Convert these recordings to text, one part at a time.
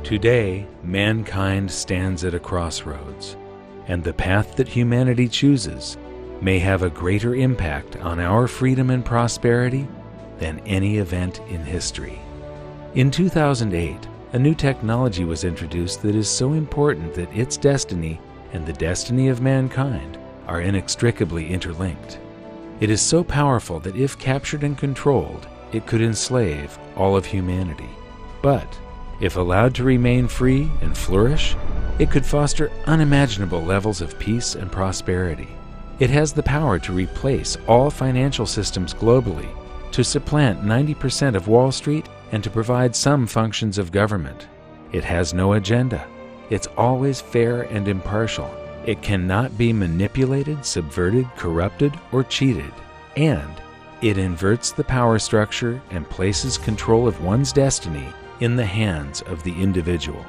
Today, mankind stands at a crossroads, and the path that humanity chooses may have a greater impact on our freedom and prosperity than any event in history. In 2008, a new technology was introduced that is so important that its destiny and the destiny of mankind are inextricably interlinked. It is so powerful that if captured and controlled, it could enslave all of humanity. But if allowed to remain free and flourish, it could foster unimaginable levels of peace and prosperity. It has the power to replace all financial systems globally, to supplant 90% of Wall Street, and to provide some functions of government. It has no agenda. It's always fair and impartial. It cannot be manipulated, subverted, corrupted, or cheated. And it inverts the power structure and places control of one's destiny in the hands of the individual.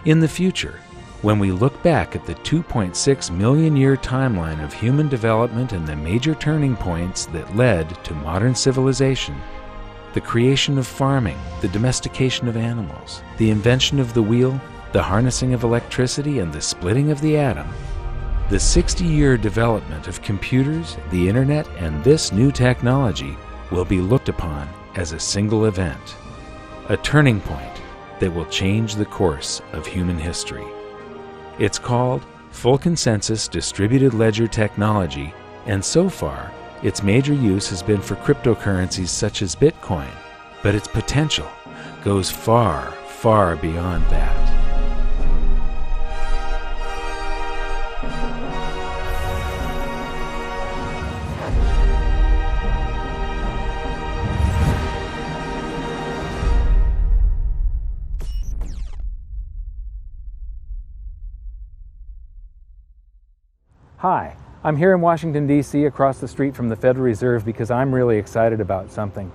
In the future, when we look back at the 2.6 million year timeline of human development and the major turning points that led to modern civilization, the creation of farming, the domestication of animals, the invention of the wheel, the harnessing of electricity, and the splitting of the atom, the 60-year development of computers, the internet, and this new technology will be looked upon as a single event, a turning point that will change the course of human history. It's called Full Consensus Distributed Ledger Technology, and so far, its major use has been for cryptocurrencies such as Bitcoin, but its potential goes far, far beyond that. Hi, I'm here in Washington, D.C. across the street from the Federal Reserve because I'm really excited about something.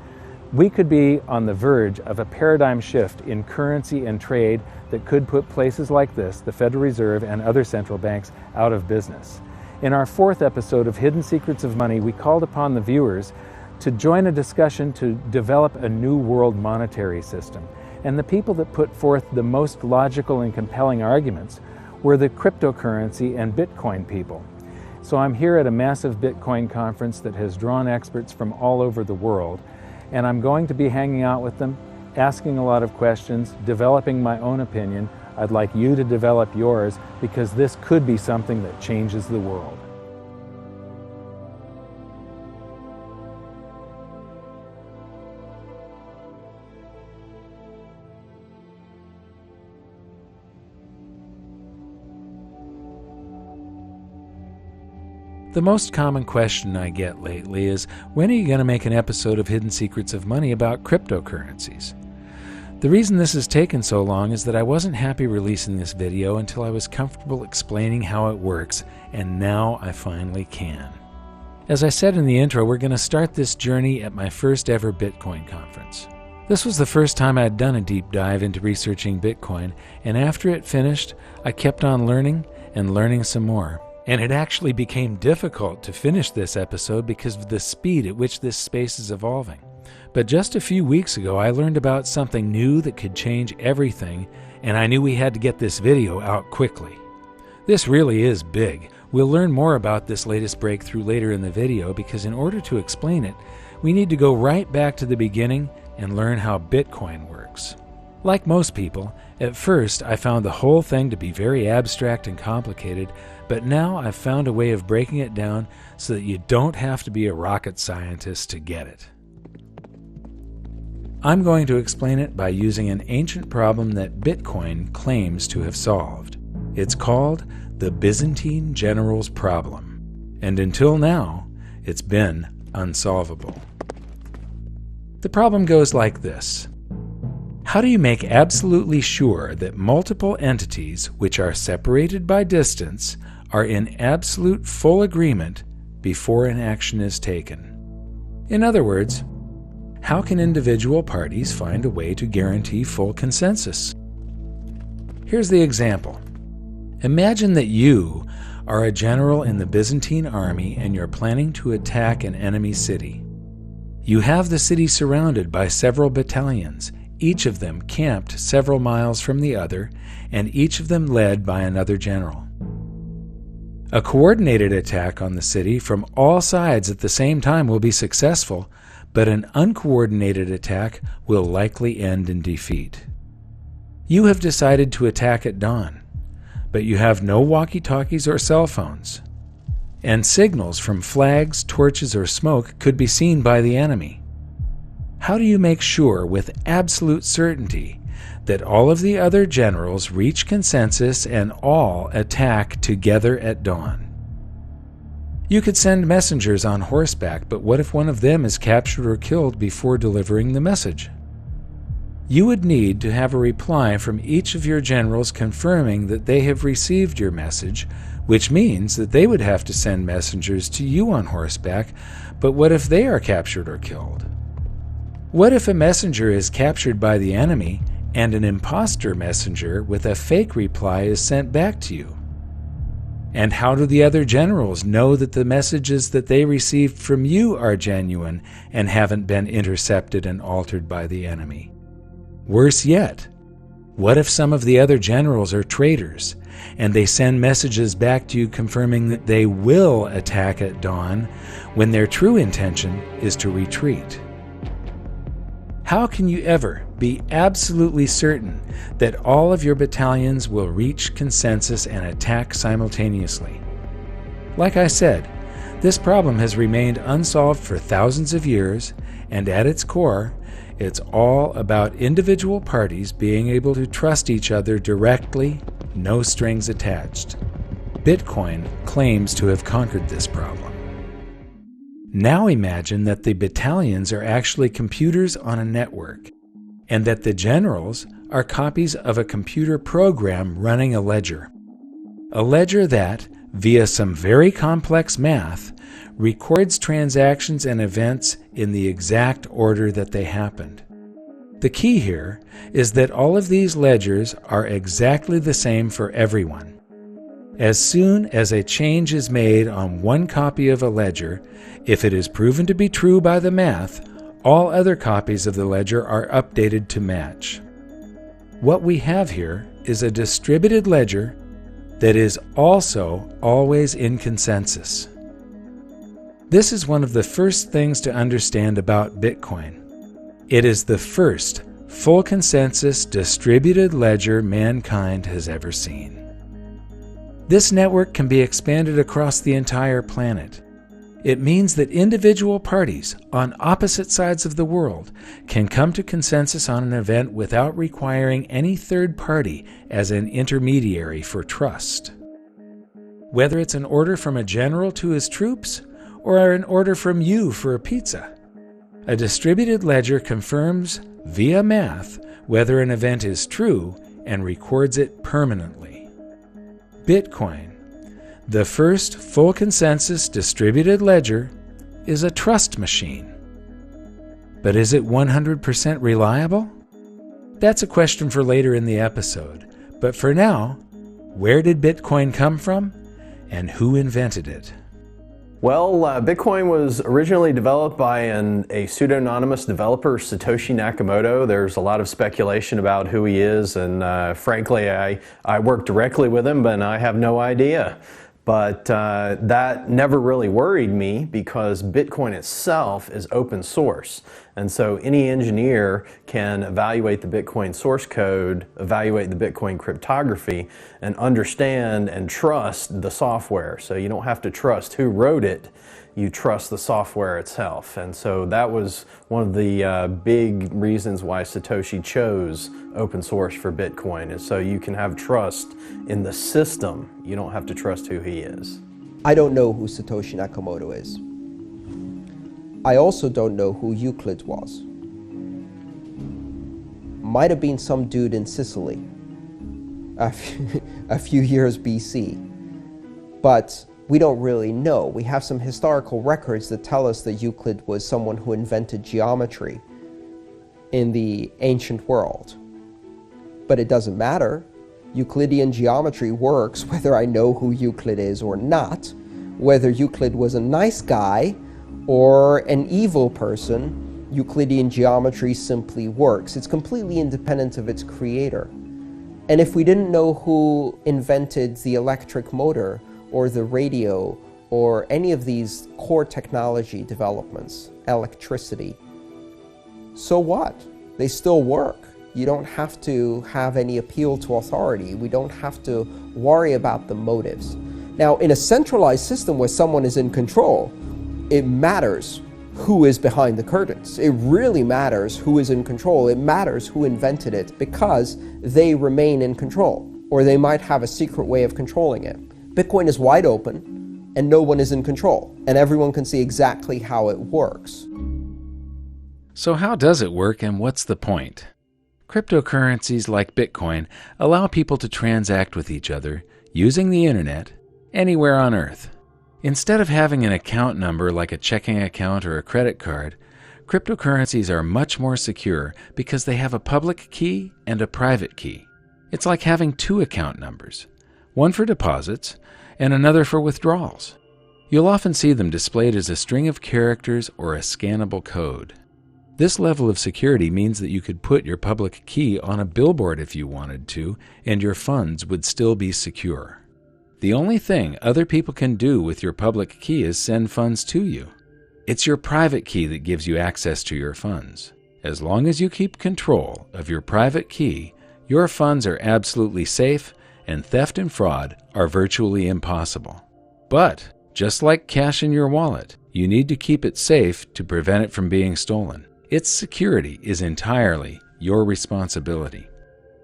We could be on the verge of a paradigm shift in currency and trade that could put places like this, the Federal Reserve and other central banks, out of business. In our 4th episode of Hidden Secrets of Money, we called upon the viewers to join a discussion to develop a new world monetary system. And the people that put forth the most logical and compelling arguments were the cryptocurrency and Bitcoin people. So I'm here at a massive Bitcoin conference that has drawn experts from all over the world, and I'm going to be hanging out with them, asking a lot of questions, developing my own opinion. I'd like you to develop yours because this could be something that changes the world. The most common question I get lately is, when are you going to make an episode of Hidden Secrets of Money about cryptocurrencies? The reason this has taken so long is that I wasn't happy releasing this video until I was comfortable explaining how it works, and now I finally can. As I said in the intro, we're going to start this journey at my first ever Bitcoin conference. This was the first time I'd done a deep dive into researching Bitcoin, and after it finished, I kept on learning and learning some more. And it actually became difficult to finish this episode because of the speed at which this space is evolving. But just a few weeks ago, I learned about something new that could change everything, and I knew we had to get this video out quickly. This really is big. We'll learn more about this latest breakthrough later in the video because in order to explain it, we need to go right back to the beginning and learn how Bitcoin works. Like most people, at first I found the whole thing to be very abstract and complicated, but now I've found a way of breaking it down so that you don't have to be a rocket scientist to get it. I'm going to explain it by using an ancient problem that Bitcoin claims to have solved. It's called the Byzantine General's Problem, and until now, it's been unsolvable. The problem goes like this. How do you make absolutely sure that multiple entities which are separated by distance are in absolute full agreement before an action is taken? In other words, how can individual parties find a way to guarantee full consensus? Here's the example. Imagine that you are a general in the Byzantine army and you're planning to attack an enemy city. You have the city surrounded by several battalions, each of them camped several miles from the other, and each of them led by another general. A coordinated attack on the city from all sides at the same time will be successful, but an uncoordinated attack will likely end in defeat. You have decided to attack at dawn, but you have no walkie-talkies or cell phones, and signals from flags, torches, or smoke could be seen by the enemy. How do you make sure with absolute certainty that all of the other generals reach consensus and all attack together at dawn? You could send messengers on horseback, but what if one of them is captured or killed before delivering the message? You would need to have a reply from each of your generals confirming that they have received your message, which means that they would have to send messengers to you on horseback, but what if they are captured or killed? What if a messenger is captured by the enemy and an imposter messenger with a fake reply is sent back to you? And how do the other generals know that the messages that they received from you are genuine and haven't been intercepted and altered by the enemy? Worse yet, what if some of the other generals are traitors and they send messages back to you confirming that they will attack at dawn when their true intention is to retreat? How can you ever be absolutely certain that all of your battalions will reach consensus and attack simultaneously? Like I said, this problem has remained unsolved for thousands of years, and at its core, it's all about individual parties being able to trust each other directly, no strings attached. Bitcoin claims to have conquered this problem. Now imagine that the battalions are actually computers on a network, and that the generals are copies of a computer program running a ledger. A ledger that, via some very complex math, records transactions and events in the exact order that they happened. The key here is that all of these ledgers are exactly the same for everyone. As soon as a change is made on one copy of a ledger, if it is proven to be true by the math, all other copies of the ledger are updated to match. What we have here is a distributed ledger that is also always in consensus. This is one of the first things to understand about Bitcoin. It is the first full consensus distributed ledger mankind has ever seen. This network can be expanded across the entire planet. It means that individual parties on opposite sides of the world can come to consensus on an event without requiring any third party as an intermediary for trust. Whether it's an order from a general to his troops or an order from you for a pizza, a distributed ledger confirms via math whether an event is true and records it permanently. Bitcoin, the first full consensus distributed ledger, is a trust machine. But is it 100% reliable? That's a question for later in the episode. But for now, where did Bitcoin come from and who invented it? Well, Bitcoin was originally developed by a pseudonymous developer, Satoshi Nakamoto. There's a lot of speculation about who he is, and frankly, I work directly with him, but I have no idea. But that never really worried me because Bitcoin itself is open source. And so any engineer can evaluate the Bitcoin source code, evaluate the Bitcoin cryptography, and understand and trust the software. So you don't have to trust who wrote it, you trust the software itself. And so that was one of the big reasons why Satoshi chose open source for Bitcoin, is so you can have trust in the system. You don't have to trust who he is. I don't know who Satoshi Nakamoto is. I also don't know who Euclid was. Might have been some dude in Sicily a few years BC. But we don't really know. We have some historical records that tell us that Euclid was someone who invented geometry in the ancient world. But it doesn't matter. Euclidean geometry works whether I know who Euclid is or not, whether Euclid was a nice guy or an evil person Euclidean geometry simply works. It's completely independent of its creator. And if we didn't know who invented the electric motor or the radio or any of these core technology developments, electricity, so what? They still work. You don't have to have any appeal to authority. We don't have to worry about the motives. Now, in a centralized system where someone is in control, it matters who is behind the curtains. It really matters who is in control. It matters who invented it because they remain in control, or they might have a secret way of controlling it. Bitcoin is wide open and no one is in control, and everyone can see exactly how it works. So how does it work and what's the point? Cryptocurrencies like Bitcoin allow people to transact with each other using the internet anywhere on Earth. Instead of having an account number like a checking account or a credit card, cryptocurrencies are much more secure because they have a public key and a private key. It's like having two account numbers, one for deposits and another for withdrawals. You'll often see them displayed as a string of characters or a scannable code. This level of security means that you could put your public key on a billboard if you wanted to, and your funds would still be secure. The only thing other people can do with your public key is send funds to you. It's your private key that gives you access to your funds. As long as you keep control of your private key, your funds are absolutely safe, and theft and fraud are virtually impossible. But, just like cash in your wallet, you need to keep it safe to prevent it from being stolen. Its security is entirely your responsibility.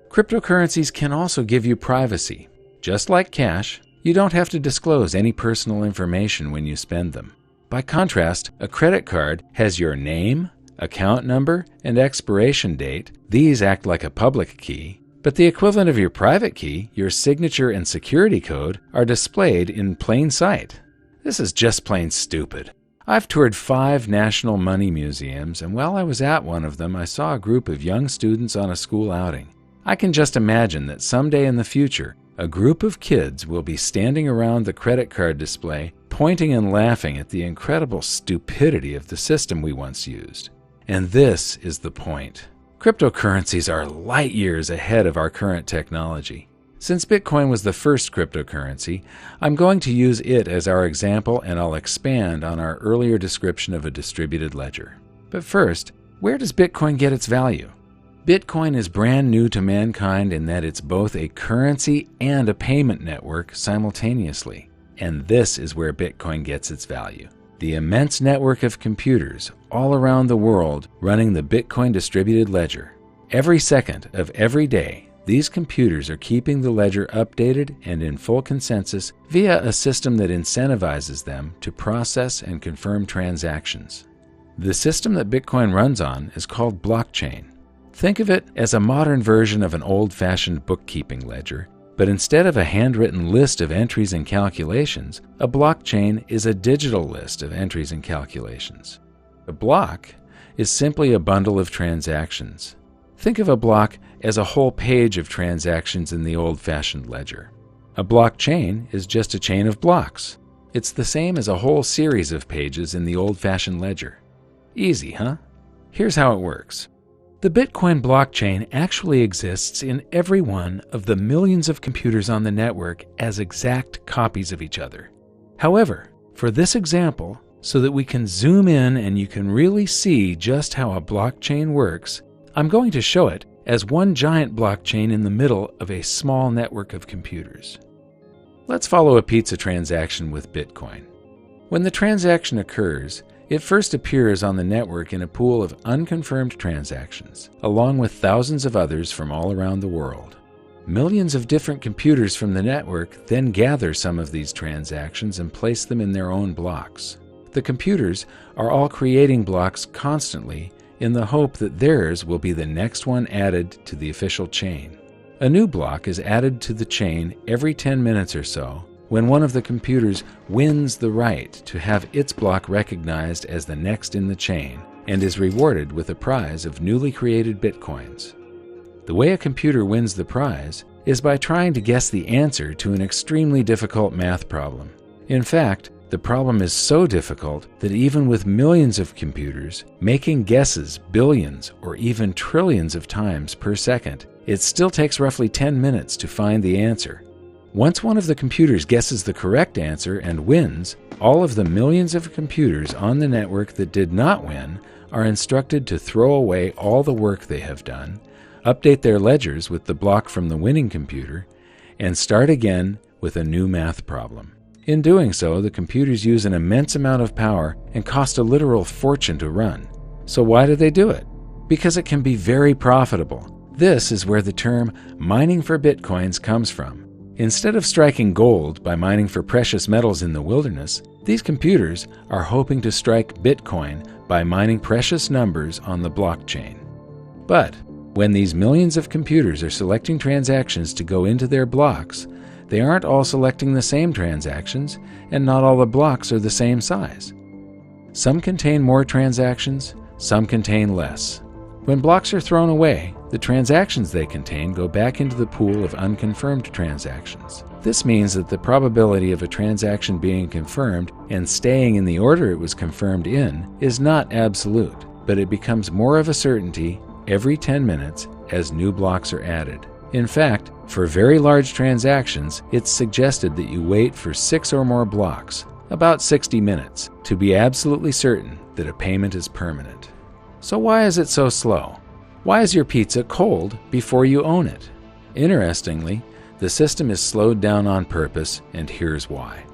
Cryptocurrencies can also give you privacy. Just like cash, you don't have to disclose any personal information when you spend them. By contrast, a credit card has your name, account number, and expiration date. These act like a public key, but the equivalent of your private key, your signature and security code, are displayed in plain sight. This is just plain stupid. I've toured 5 national money museums, and while I was at one of them, I saw a group of young students on a school outing. I can just imagine that someday in the future, a group of kids will be standing around the credit card display, pointing and laughing at the incredible stupidity of the system we once used. And this is the point. Cryptocurrencies are light years ahead of our current technology. Since Bitcoin was the first cryptocurrency, I'm going to use it as our example, and I'll expand on our earlier description of a distributed ledger. But first, where does Bitcoin get its value? Bitcoin is brand new to mankind in that it's both a currency and a payment network simultaneously. And this is where Bitcoin gets its value. The immense network of computers all around the world running the Bitcoin distributed ledger. Every second of every day, these computers are keeping the ledger updated and in full consensus via a system that incentivizes them to process and confirm transactions. The system that Bitcoin runs on is called blockchain. Think of it as a modern version of an old-fashioned bookkeeping ledger, but instead of a handwritten list of entries and calculations, a blockchain is a digital list of entries and calculations. A block is simply a bundle of transactions. Think of a block as a whole page of transactions in the old-fashioned ledger. A blockchain is just a chain of blocks. It's the same as a whole series of pages in the old-fashioned ledger. Easy, huh? Here's how it works. The Bitcoin blockchain actually exists in every one of the millions of computers on the network as exact copies of each other. However, for this example, so that we can zoom in and you can really see just how a blockchain works, I'm going to show it as one giant blockchain in the middle of a small network of computers. Let's follow a pizza transaction with Bitcoin. When the transaction occurs, it first appears on the network in a pool of unconfirmed transactions, along with thousands of others from all around the world. Millions of different computers from the network then gather some of these transactions and place them in their own blocks. The computers are all creating blocks constantly in the hope that theirs will be the next one added to the official chain. A new block is added to the chain every 10 minutes or so when one of the computers wins the right to have its block recognized as the next in the chain and is rewarded with a prize of newly created bitcoins. The way a computer wins the prize is by trying to guess the answer to an extremely difficult math problem. In fact, the problem is so difficult that even with millions of computers making guesses billions or even trillions of times per second, it still takes roughly 10 minutes to find the answer. Once one of the computers guesses the correct answer and wins, all of the millions of computers on the network that did not win are instructed to throw away all the work they have done, update their ledgers with the block from the winning computer, and start again with a new math problem. In doing so, the computers use an immense amount of power and cost a literal fortune to run. So why do they do it? Because it can be very profitable. This is where the term mining for bitcoins comes from. Instead of striking gold by mining for precious metals in the wilderness, these computers are hoping to strike Bitcoin by mining precious numbers on the blockchain. But when these millions of computers are selecting transactions to go into their blocks, they aren't all selecting the same transactions, and not all the blocks are the same size. Some contain more transactions, some contain less. When blocks are thrown away, the transactions they contain go back into the pool of unconfirmed transactions. This means that the probability of a transaction being confirmed and staying in the order it was confirmed in is not absolute, but it becomes more of a certainty every 10 minutes as new blocks are added. In fact, for very large transactions, it's suggested that you wait for 6 or more blocks, about 60 minutes, to be absolutely certain that a payment is permanent. So why is it so slow? Why is your pizza cold before you own it? Interestingly, the system is slowed down on purpose, and here's why.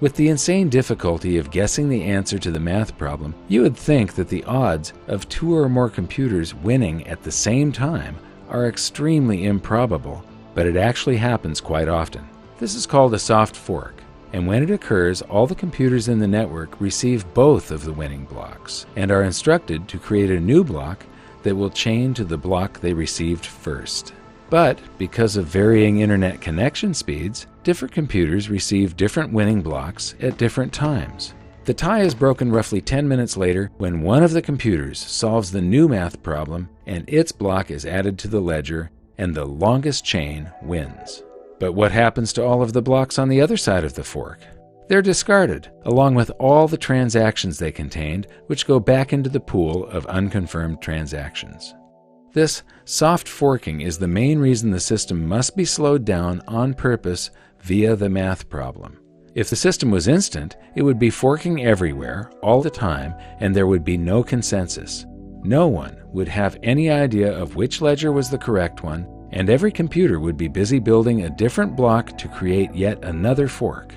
With the insane difficulty of guessing the answer to the math problem, you would think that the odds of 2 or more computers winning at the same time are extremely improbable, but it actually happens quite often. This is called a soft fork, and when it occurs, all the computers in the network receive both of the winning blocks and are instructed to create a new block that will chain to the block they received first. But because of varying internet connection speeds, different computers receive different winning blocks at different times. The tie is broken roughly 10 minutes later when one of the computers solves the new math problem and its block is added to the ledger, and the longest chain wins. But what happens to all of the blocks on the other side of the fork? They're discarded, along with all the transactions they contained, which go back into the pool of unconfirmed transactions. This soft forking is the main reason the system must be slowed down on purpose via the math problem. If the system was instant, it would be forking everywhere, all the time, and there would be no consensus. No one would have any idea of which ledger was the correct one, and every computer would be busy building a different block to create yet another fork.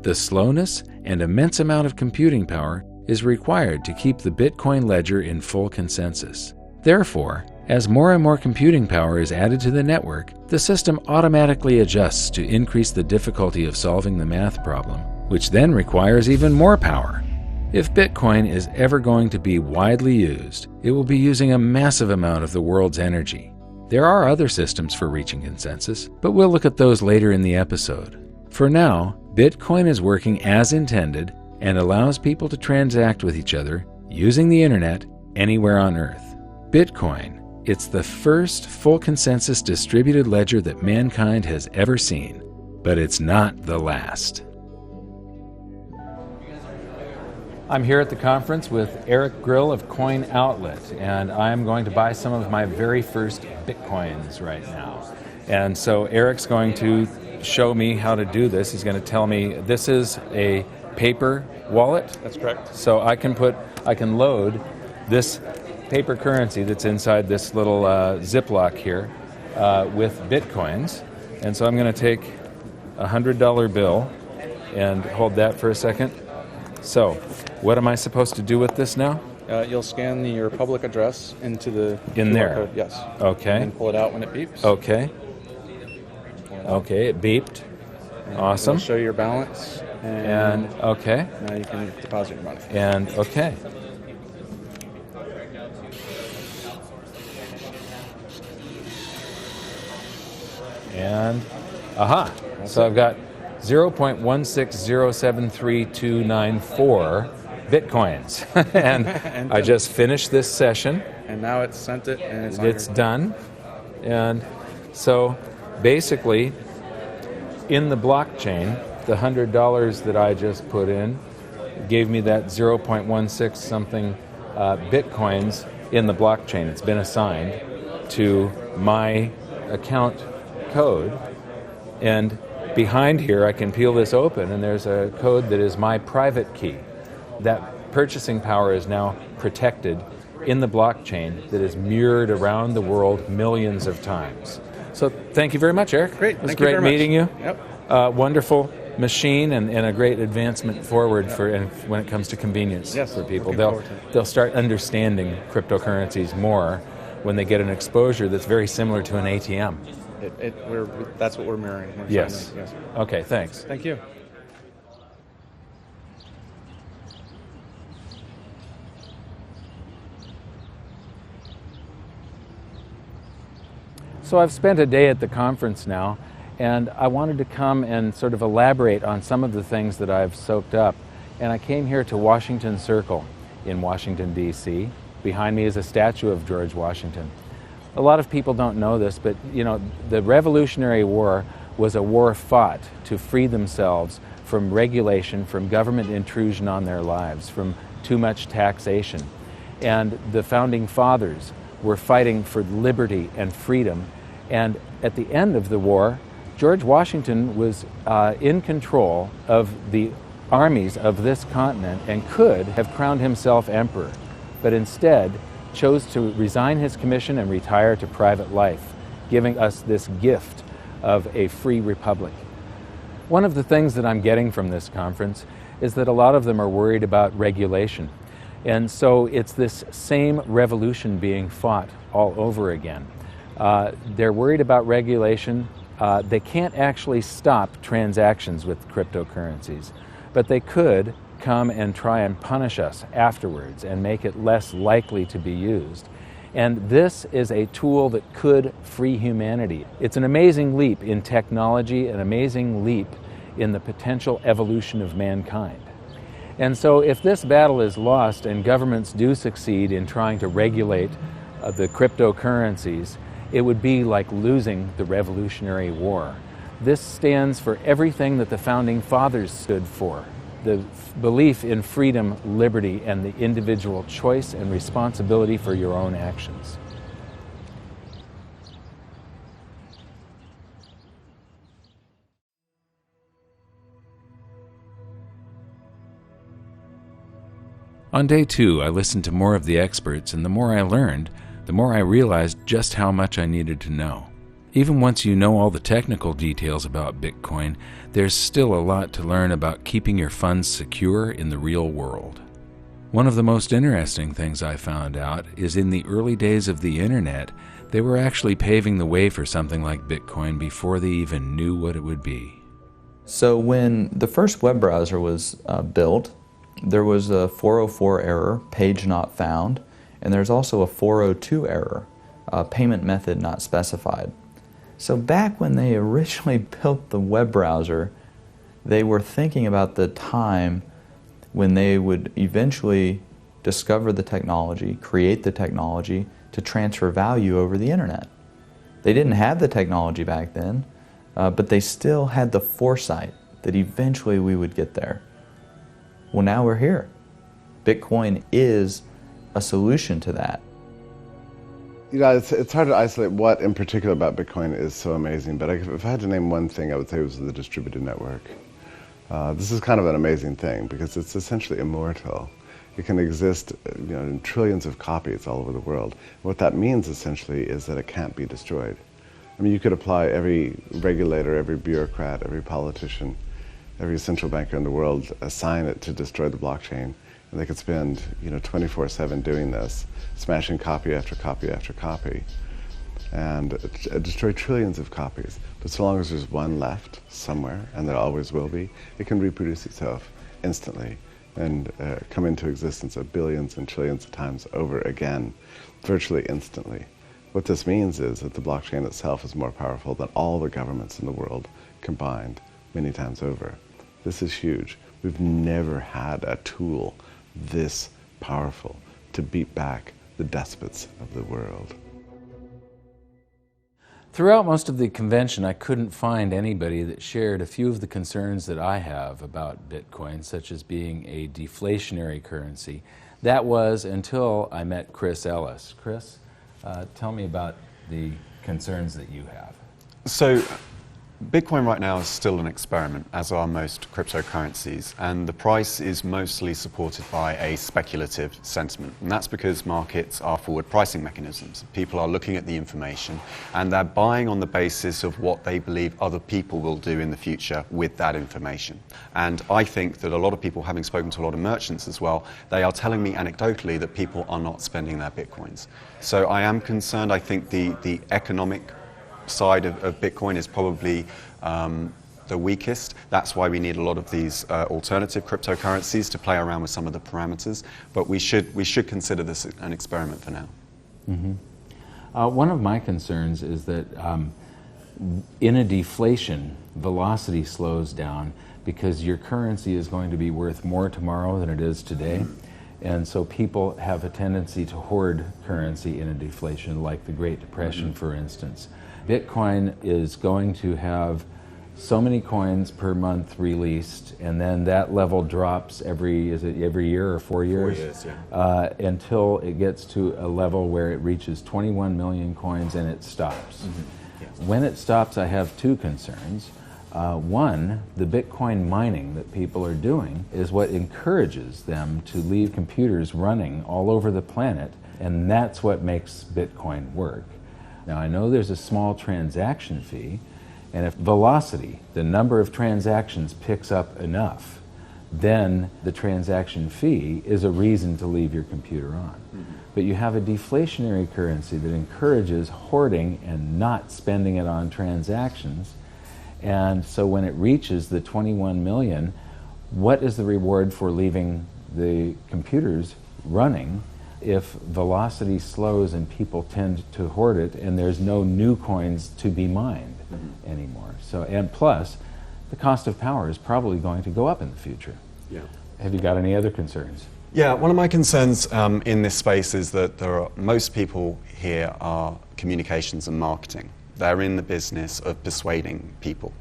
The slowness and immense amount of computing power is required to keep the Bitcoin ledger in full consensus. Therefore, as more and more computing power is added to the network, the system automatically adjusts to increase the difficulty of solving the math problem, which then requires even more power. If Bitcoin is ever going to be widely used, it will be using a massive amount of the world's energy. There are other systems for reaching consensus, but we'll look at those later in the episode. For now, Bitcoin is working as intended and allows people to transact with each other using the internet anywhere on Earth. Bitcoin, it's the first full consensus distributed ledger that mankind has ever seen, but it's not the last. I'm here at the conference with Eric Grill of Coin Outlet, and I'm going to buy some of my very first Bitcoins right now. And so Eric's going to show me how to do this. He's going to tell me this is a paper wallet. That's correct. So I can load this paper currency that's inside this little Ziploc here with Bitcoins. And so I'm going to take a $100 bill and hold that for a second. So, what am I supposed to do with this now? You'll scan your public address into the In QR there? code, yes. Okay. And pull it out when it beeps. Okay. Okay, it beeped. Awesome. It'll show your balance. And okay. Now you can deposit your money. And okay. And aha. So I've got 0.1607329 Bitcoins. and I just finished this session. And now it's sent it and It's done. And so basically in the blockchain the $100 that I just put in gave me that 0.16 something Bitcoins in the blockchain. It's been assigned to my account code, and behind here I can peel this open and there's a code that is my private key. That purchasing power is now protected in the blockchain that is mirrored around the world millions of times. So thank you very much, Eric. Great. It was Thank you great very much. meeting you. Yep. Wonderful machine and a great advancement forward for when it comes to convenience for people. They'll start understanding cryptocurrencies more when they get an exposure that's very similar to an ATM. That's what we're mirroring. Yes. Yes. Okay, thanks. Thank you. So I've spent a day at the conference now, and I wanted to come and sort of elaborate on some of the things that I've soaked up. And I came here to Washington Circle in Washington, D.C. Behind me is a statue of George Washington. A lot of people don't know this, but you know, the Revolutionary War was a war fought to free themselves from regulation, from government intrusion on their lives, from too much taxation. And the Founding Fathers were fighting for liberty and freedom. And at the end of the war, George Washington was in control of the armies of this continent and could have crowned himself emperor, but instead chose to resign his commission and retire to private life, giving us this gift of a free republic. One of the things that I'm getting from this conference is that a lot of them are worried about regulation. And so it's this same revolution being fought all over again. They're worried about regulation. They can't actually stop transactions with cryptocurrencies, but they could come and try and punish us afterwards and make it less likely to be used. And this is a tool that could free humanity. It's an amazing leap in technology, an amazing leap in the potential evolution of mankind. And so if this battle is lost and governments do succeed in trying to regulate the cryptocurrencies, it would be like losing the Revolutionary War. This stands for everything that the Founding Fathers stood for: the belief in freedom, liberty, and the individual choice and responsibility for your own actions. On day 2, I listened to more of the experts, and the more I learned, the more I realized just how much I needed to know. Even once you know all the technical details about Bitcoin, there's still a lot to learn about keeping your funds secure in the real world. One of the most interesting things I found out is in the early days of the internet, they were actually paving the way for something like Bitcoin before they even knew what it would be. So when the first web browser was built, there was a 404 error, page not found, and there's also a 402 error, payment method not specified. So back when they originally built the web browser, they were thinking about the time when they would eventually discover the technology, create the technology to transfer value over the internet. They didn't have the technology back then, but they still had the foresight that eventually we would get there. Well, now we're here. Bitcoin is a solution to that. You know, it's hard to isolate what in particular about Bitcoin is so amazing, but if I had to name one thing, I would say it was the distributed network. This is kind of an amazing thing because it's essentially immortal. It can exist, you know, in trillions of copies all over the world. What that means essentially is that it can't be destroyed. I mean, you could apply every regulator, every bureaucrat, every politician, every central banker in the world, assign it to destroy the blockchain, and they could spend, you know, 24/7 doing this, smashing copy after copy after copy, and destroy trillions of copies. But so long as there's one left somewhere, and there always will be, it can reproduce itself instantly and come into existence of billions and trillions of times over again, virtually instantly. What this means is that the blockchain itself is more powerful than all the governments in the world combined many times over. This is huge. We've never had a tool this powerful to beat back the despots of the world. Throughout most of the convention, I couldn't find anybody that shared a few of the concerns that I have about Bitcoin, such as being a deflationary currency. That was until I met Chris Ellis. Chris, tell me about the concerns that you have. So, Bitcoin right now is still an experiment, as are most cryptocurrencies, and the price is mostly supported by a speculative sentiment. And that's because markets are forward pricing mechanisms. People are looking at the information and they're buying on the basis of what they believe other people will do in the future with that information. And I think that a lot of people, having spoken to a lot of merchants as well, they are telling me anecdotally that people are not spending their Bitcoins. So I am concerned. I think the economic side of Bitcoin is probably the weakest. That's why we need a lot of these alternative cryptocurrencies to play around with some of the parameters. But we should consider this an experiment for now. Mm-hmm. One of my concerns is that in a deflation, velocity slows down because your currency is going to be worth more tomorrow than it is today. And so people have a tendency to hoard currency in a deflation, like the Great Depression, for instance. Bitcoin is going to have so many coins per month released, and then that level drops every year or 4 years? 4 years, yeah. Until it gets to a level where it reaches 21 million coins and it stops. Mm-hmm. Yes. When it stops, I have two concerns. One, the Bitcoin mining that people are doing is what encourages them to leave computers running all over the planet, and that's what makes Bitcoin work. Now, I know there's a small transaction fee, and if velocity, the number of transactions, picks up enough, then the transaction fee is a reason to leave your computer on. Mm-hmm. But you have a deflationary currency that encourages hoarding and not spending it on transactions. And so when it reaches the 21 million, what is the reward for leaving the computers running if velocity slows and people tend to hoard it and there's no new coins to be mined anymore? So, and plus, the cost of power is probably going to go up in the future. Yeah. Have you got any other concerns? Yeah, one of my concerns in this space is that most people here are communications and marketing. They're in the business of persuading people.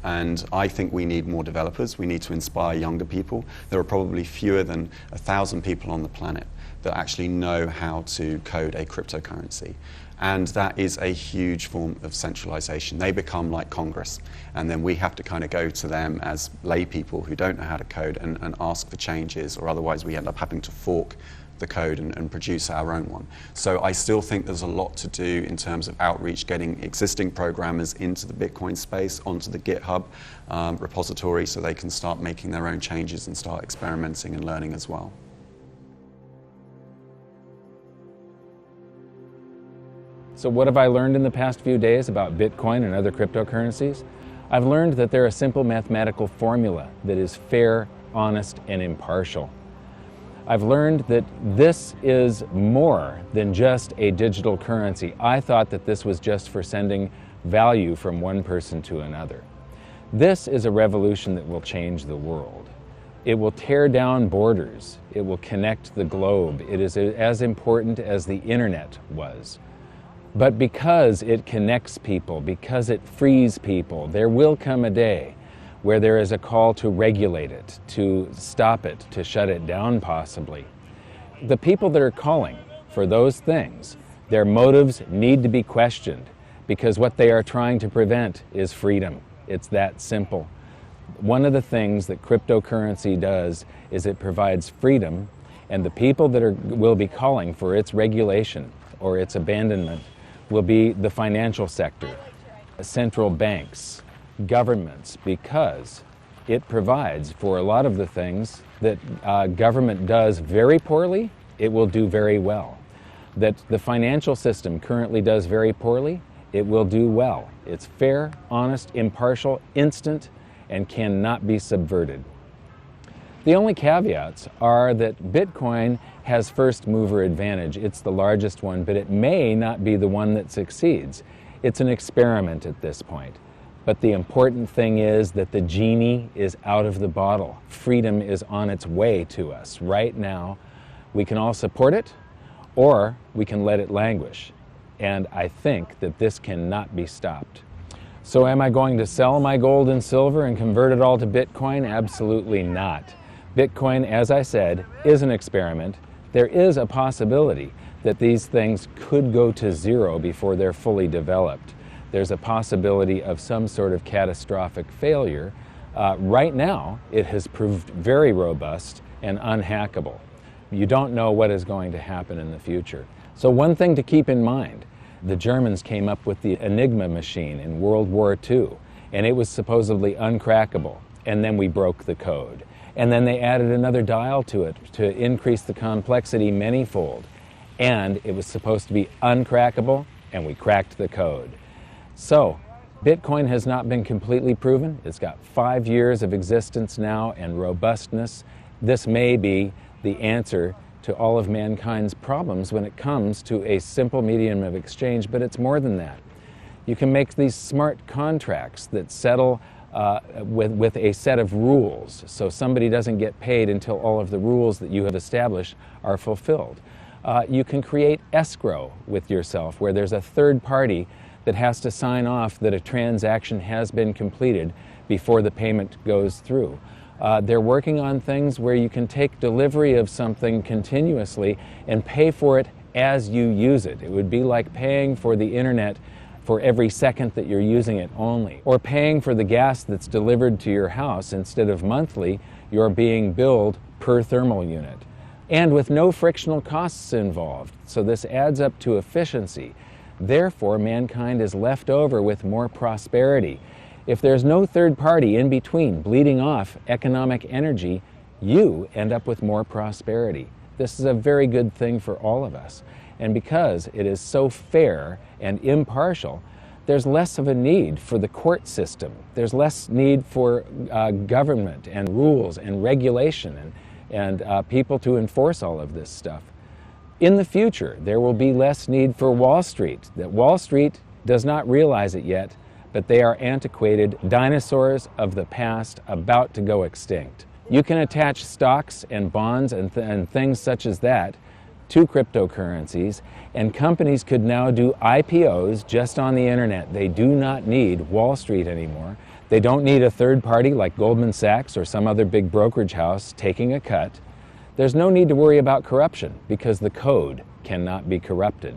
And I think we need more developers. We need to inspire younger people. There are probably fewer than 1,000 people on the planet that actually know how to code a cryptocurrency. And that is a huge form of centralization. They become like Congress. And then we have to kind of go to them as lay people who don't know how to code and ask for changes, or otherwise we end up having to fork the code and produce our own one. So I still think there's a lot to do in terms of outreach, getting existing programmers into the Bitcoin space, onto the GitHub repository, so they can start making their own changes and start experimenting and learning as well. So what have I learned in the past few days about Bitcoin and other cryptocurrencies? I've learned that they're a simple mathematical formula that is fair, honest, and impartial. I've learned that this is more than just a digital currency. I thought that this was just for sending value from one person to another. This is a revolution that will change the world. It will tear down borders. It will connect the globe. It is as important as the internet was. But because it connects people, because it frees people, there will come a day where there is a call to regulate it, to stop it, to shut it down possibly. The people that are calling for those things, their motives need to be questioned, because what they are trying to prevent is freedom. It's that simple. One of the things that cryptocurrency does is it provides freedom, and the people that will be calling for its regulation or its abandonment will be the financial sector, central banks, governments, because it provides for a lot of the things that government does very poorly, it will do very well. That the financial system currently does very poorly, it will do well. It's fair, honest, impartial, instant, and cannot be subverted. The only caveats are that Bitcoin has first mover advantage. It's the largest one, but it may not be the one that succeeds. It's an experiment at this point. But the important thing is that the genie is out of the bottle. Freedom is on its way to us right now. We can all support it, or we can let it languish. and I think that this cannot be stopped. So am I going to sell my gold and silver and convert it all to Bitcoin? Absolutely not. Bitcoin, as I said, is an experiment. There is a possibility that these things could go to zero before they're fully developed. There's a possibility of some sort of catastrophic failure. Right now, it has proved very robust and unhackable. You don't know what is going to happen in the future. So one thing to keep in mind, the Germans came up with the Enigma machine in World War II, and it was supposedly uncrackable, and then we broke the code. And then they added another dial to it to increase the complexity manyfold. And it was supposed to be uncrackable, and we cracked the code. So, Bitcoin has not been completely proven. It's got 5 years of existence now and robustness. This may be the answer to all of mankind's problems when it comes to a simple medium of exchange, but it's more than that. You can make these smart contracts that settle with a set of rules, so somebody doesn't get paid until all of the rules that you have established are fulfilled. You can create escrow with yourself, where there's a third party that has to sign off that a transaction has been completed before the payment goes through. They're working on things where you can take delivery of something continuously and pay for it as you use it. It would be like paying for the internet for every second that you're using it only, or paying for the gas that's delivered to your house. Instead of monthly, you're being billed per thermal unit, and with no frictional costs involved. So this adds up to efficiency. Therefore, mankind is left over with more prosperity. If there's no third party in between bleeding off economic energy, you end up with more prosperity. This is a very good thing for all of us. And because it is so fair and impartial, there's less of a need for the court system. There's less need for government and rules and regulation and people to enforce all of this stuff. In the future, there will be less need for Wall Street. That Wall Street does not realize it yet, but they are antiquated dinosaurs of the past about to go extinct. You can attach stocks and bonds and things such as that to cryptocurrencies, and companies could now do IPOs just on the internet. They do not need Wall Street anymore. They don't need a third party like Goldman Sachs or some other big brokerage house taking a cut. There's no need to worry about corruption because the code cannot be corrupted.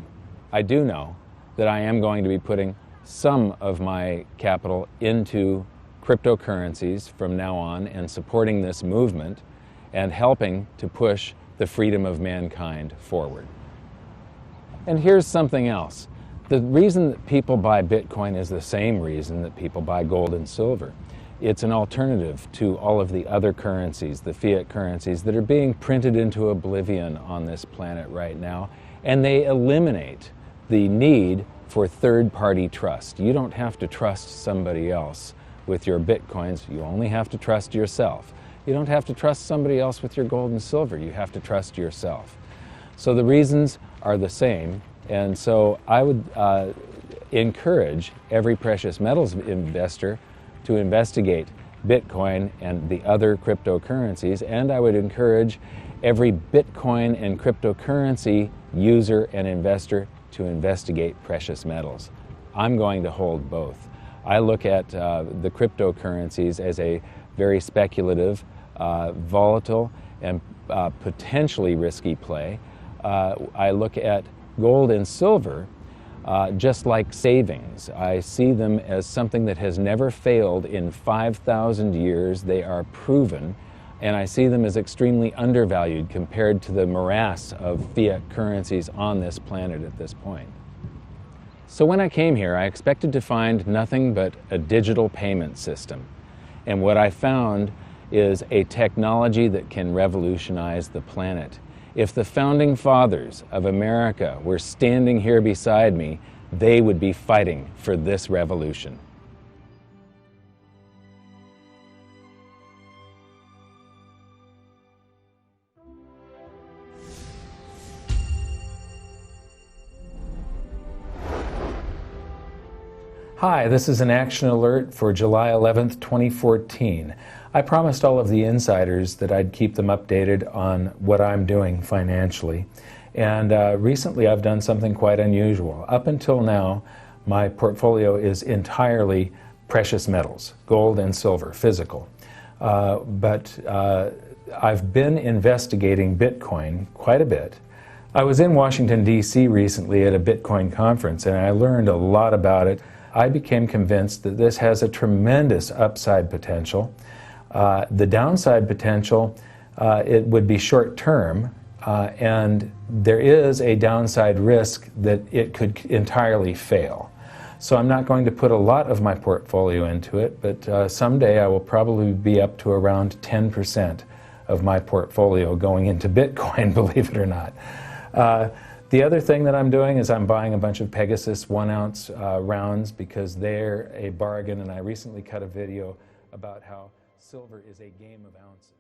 I do know that I am going to be putting some of my capital into cryptocurrencies from now on and supporting this movement and helping to push the freedom of mankind forward. And here's something else. The reason that people buy Bitcoin is the same reason that people buy gold and silver. It's an alternative to all of the other currencies, the fiat currencies that are being printed into oblivion on this planet right now, and they eliminate the need for third-party trust. You don't have to trust somebody else with your Bitcoins. You only have to trust yourself. You don't have to trust somebody else with your gold and silver. You have to trust yourself. So the reasons are the same, and so I would encourage every precious metals investor to investigate Bitcoin and the other cryptocurrencies, and I would encourage every Bitcoin and cryptocurrency user and investor to investigate precious metals. I'm going to hold both. I look at the cryptocurrencies as a very speculative, volatile, and potentially risky play. I look at gold and silver just like savings. I see them as something that has never failed in 5,000 years. They are proven, and I see them as extremely undervalued compared to the morass of fiat currencies on this planet at this point. So when I came here, I expected to find nothing but a digital payment system. And what I found is a technology that can revolutionize the planet. If the founding fathers of America were standing here beside me, they would be fighting for this revolution. Hi, this is an action alert for July 11th, 2014. I promised all of the insiders that I'd keep them updated on what I'm doing financially. And recently I've done something quite unusual. Up until now, my portfolio is entirely precious metals, gold and silver, physical. But I've been investigating Bitcoin quite a bit. I was in Washington, D.C. recently at a Bitcoin conference, and I learned a lot about it. I became convinced that this has a tremendous upside potential. The downside potential, it would be short-term, and there is a downside risk that it could entirely fail. So I'm not going to put a lot of my portfolio into it, but someday I will probably be up to around 10% of my portfolio going into Bitcoin, believe it or not. The other thing that I'm doing is I'm buying a bunch of Pegasus 1-ounce rounds because they're a bargain, and I recently cut a video about how silver is a game of ounces.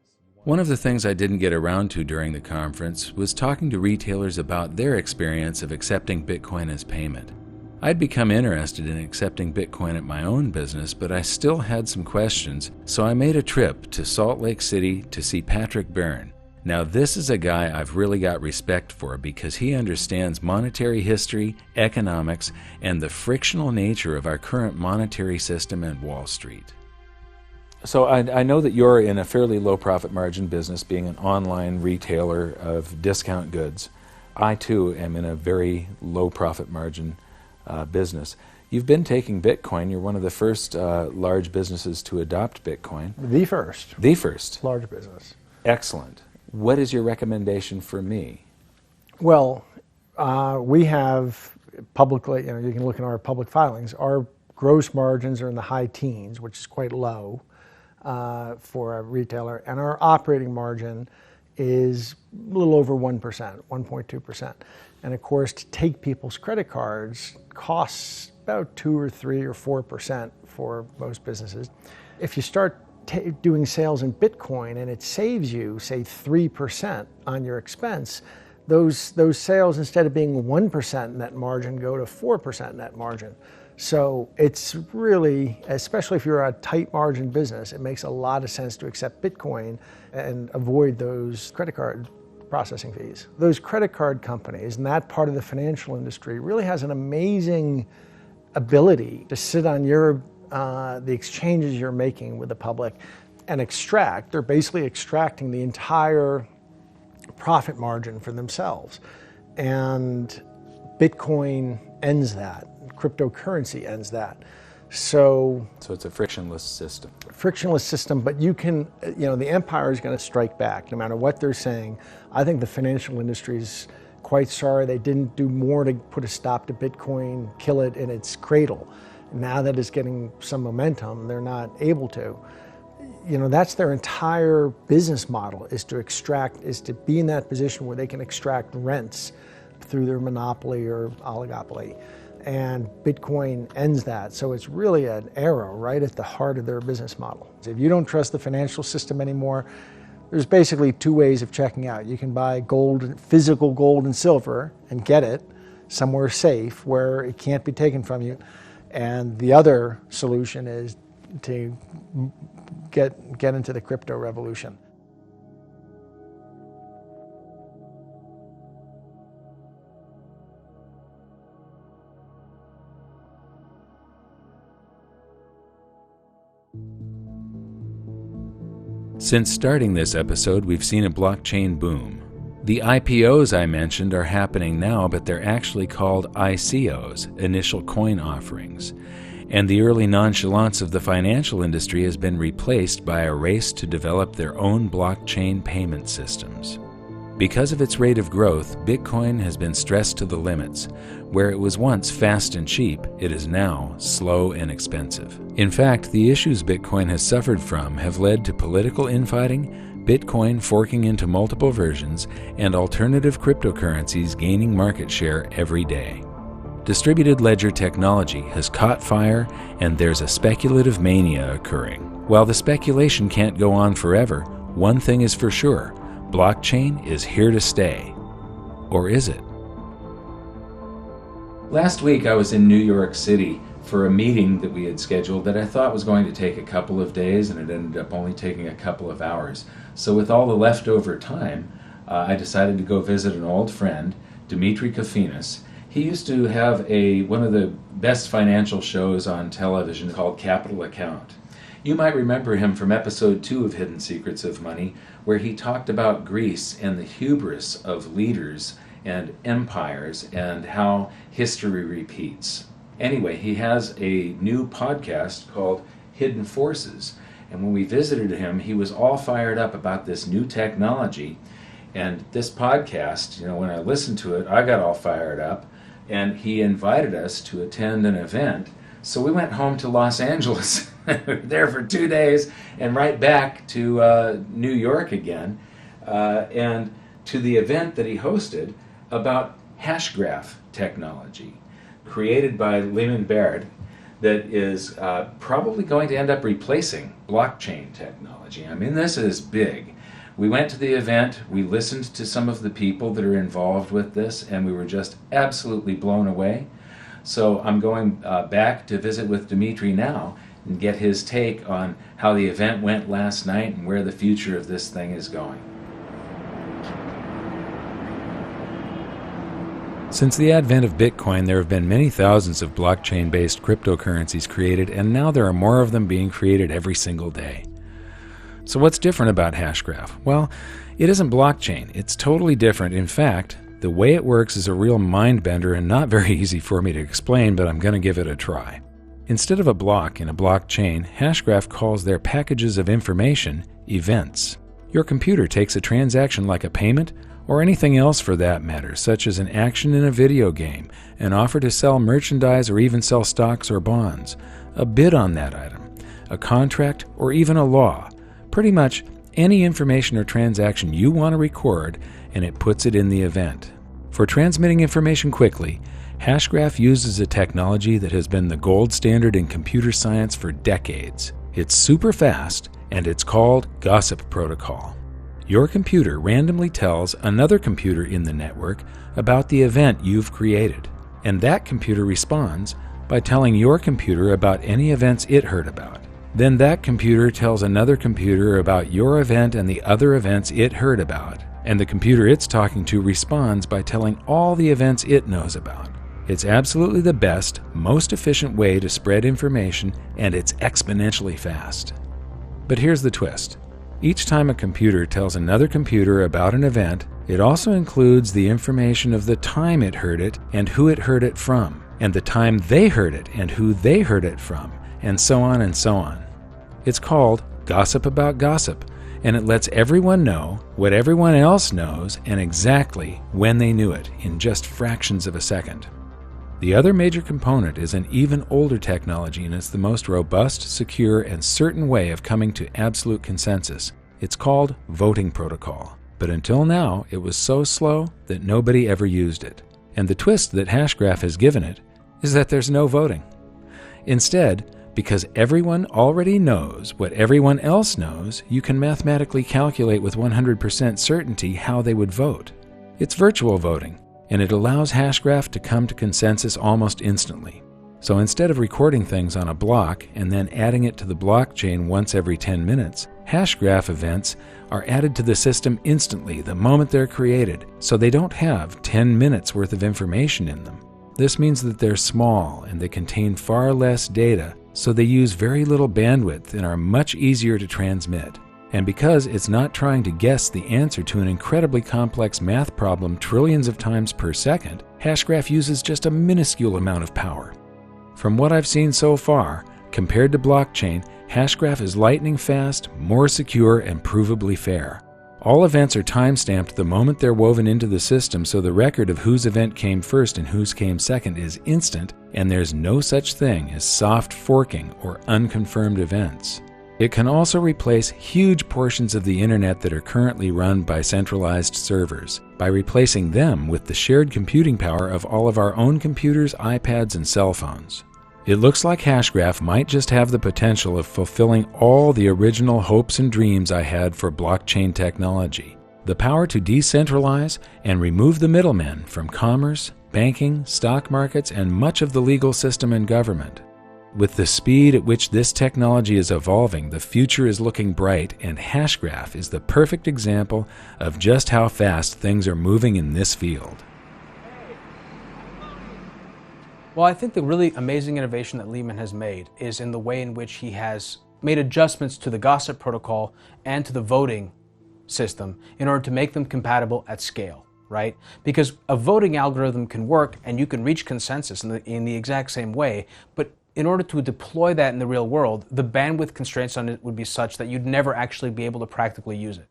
One of the things I didn't get around to during the conference was talking to retailers about their experience of accepting Bitcoin as payment. I'd become interested in accepting Bitcoin at my own business, but I still had some questions, so I made a trip to Salt Lake City to see Patrick Byrne. Now, this is a guy I've really got respect for because he understands monetary history, economics, and the frictional nature of our current monetary system and Wall Street. So I know that you're in a fairly low profit margin business, being an online retailer of discount goods. I too am in a very low profit margin business. You've been taking Bitcoin. You're one of the first large businesses to adopt Bitcoin. The first. The first. Large business. Excellent. What is your recommendation for me? Well, we have publicly, you can look in our public filings, our gross margins are in the high teens, which is quite low for a retailer, and our operating margin is a little over 1%, 1.2%. And of course, to take people's credit cards costs about 2 or 3 or 4% for most businesses. If you start doing sales in Bitcoin and it saves you, say, 3% on your expense, those sales, instead of being 1% net margin, go to 4% net margin. So it's really, especially if you're a tight margin business, it makes a lot of sense to accept Bitcoin and avoid those credit card processing fees. Those credit card companies and that part of the financial industry really has an amazing ability to sit on your the exchanges you're making with the public and extract. They're basically extracting the entire profit margin for themselves. And Bitcoin ends that. Cryptocurrency ends that. So it's a frictionless system. Frictionless system, but you can, the empire is going to strike back no matter what they're saying. I think the financial industry is quite sorry they didn't do more to put a stop to Bitcoin, kill it in its cradle. Now that it's getting some momentum, they're not able to. That's their entire business model, is to be in that position where they can extract rents through their monopoly or oligopoly. And Bitcoin ends that. So it's really an arrow right at the heart of their business model. If you don't trust the financial system anymore, there's basically 2 ways of checking out. You can buy gold, physical gold and silver, and get it somewhere safe where it can't be taken from you. And the other solution is to get into the crypto revolution. Since starting this episode, we've seen a blockchain boom. The IPOs I mentioned are happening now, but they're actually called ICOs, initial coin offerings. And the early nonchalance of the financial industry has been replaced by a race to develop their own blockchain payment systems. Because of its rate of growth, Bitcoin has been stressed to the limits. Where it was once fast and cheap, it is now slow and expensive. In fact, the issues Bitcoin has suffered from have led to political infighting, Bitcoin forking into multiple versions, and alternative cryptocurrencies gaining market share every day. Distributed ledger technology has caught fire, and there's a speculative mania occurring. While the speculation can't go on forever, one thing is for sure: blockchain is here to stay. Or is it? Last week I was in New York City for a meeting that we had scheduled that I thought was going to take a couple of days, and it ended up only taking a couple of hours. So with all the leftover time, I decided to go visit an old friend Dimitri Kofinas. He used to have one of the best financial shows on television called Capital Account. You might remember him from episode 2 of Hidden Secrets of Money, where he talked about Greece and the hubris of leaders and empires and how history repeats. Anyway, he has a new podcast called Hidden Forces. And when we visited him, he was all fired up about this new technology. And this podcast, when I listened to it, I got all fired up. And he invited us to attend an event. So we went home to Los Angeles, there for 2 days, and right back to New York again, and to the event that he hosted about Hashgraph technology, created by Lyman Baird, that is probably going to end up replacing blockchain technology. I mean, this is big. We went to the event, we listened to some of the people that are involved with this, and we were just absolutely blown away. So I'm going back to visit with Dimitri now and get his take on how the event went last night and where the future of this thing is going. Since the advent of Bitcoin, there have been many thousands of blockchain-based cryptocurrencies created, and now there are more of them being created every single day. So what's different about Hashgraph? Well, it isn't blockchain. It's totally different. In fact, the way it works is a real mind-bender and not very easy for me to explain, but I'm going to give it a try. Instead of a block in a blockchain, Hashgraph calls their packages of information events. Your computer takes a transaction like a payment, or anything else for that matter, such as an action in a video game, an offer to sell merchandise or even sell stocks or bonds, a bid on that item, a contract, or even a law. Pretty much any information or transaction you want to record, and it puts it in the event. For transmitting information quickly, Hashgraph uses a technology that has been the gold standard in computer science for decades. It's super fast, and it's called Gossip Protocol. Your computer randomly tells another computer in the network about the event you've created, and that computer responds by telling your computer about any events it heard about. Then that computer tells another computer about your event and the other events it heard about, and the computer it's talking to responds by telling all the events it knows about. It's absolutely the best, most efficient way to spread information, and it's exponentially fast. But here's the twist. Each time a computer tells another computer about an event, it also includes the information of the time it heard it and who it heard it from, and the time they heard it and who they heard it from, and so on and so on. It's called Gossip About Gossip, and it lets everyone know what everyone else knows and exactly when they knew it in just fractions of a second. The other major component is an even older technology, and it's the most robust, secure, and certain way of coming to absolute consensus. It's called voting protocol. But until now, it was so slow that nobody ever used it. And the twist that Hashgraph has given it is that there's no voting. Instead, because everyone already knows what everyone else knows, you can mathematically calculate with 100% certainty how they would vote. It's virtual voting, and it allows Hashgraph to come to consensus almost instantly. So instead of recording things on a block and then adding it to the blockchain once every 10 minutes, Hashgraph events are added to the system instantly the moment they're created, so they don't have 10 minutes worth of information in them. This means that they're small and they contain far less data, so they use very little bandwidth and are much easier to transmit. And because it's not trying to guess the answer to an incredibly complex math problem trillions of times per second, Hashgraph uses just a minuscule amount of power. From what I've seen so far, compared to blockchain, Hashgraph is lightning fast, more secure, and provably fair. All events are time-stamped the moment they're woven into the system, so the record of whose event came first and whose came second is instant, and there's no such thing as soft forking or unconfirmed events. It can also replace huge portions of the internet that are currently run by centralized servers, by replacing them with the shared computing power of all of our own computers, iPads, and cell phones. It looks like Hashgraph might just have the potential of fulfilling all the original hopes and dreams I had for blockchain technology. The power to decentralize and remove the middlemen from commerce, banking, stock markets, and much of the legal system and government. With the speed at which this technology is evolving, the future is looking bright, and Hashgraph is the perfect example of just how fast things are moving in this field. Well, I think the really amazing innovation that Lehman has made is in the way in which he has made adjustments to the gossip protocol and to the voting system in order to make them compatible at scale, right? Because a voting algorithm can work and you can reach consensus in the exact same way, but in order to deploy that in the real world, the bandwidth constraints on it would be such that you'd never actually be able to practically use it.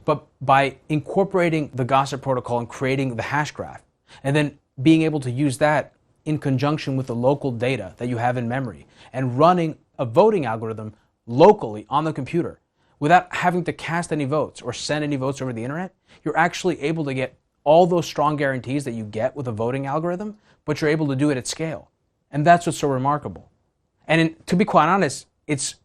But by incorporating the gossip protocol and creating the Hashgraph, and then being able to use that in conjunction with the local data that you have in memory, and running a voting algorithm locally on the computer without having to cast any votes or send any votes over the internet, you're actually able to get all those strong guarantees that you get with a voting algorithm, but you're able to do it at scale. And that's what's so remarkable. And to be quite honest, it's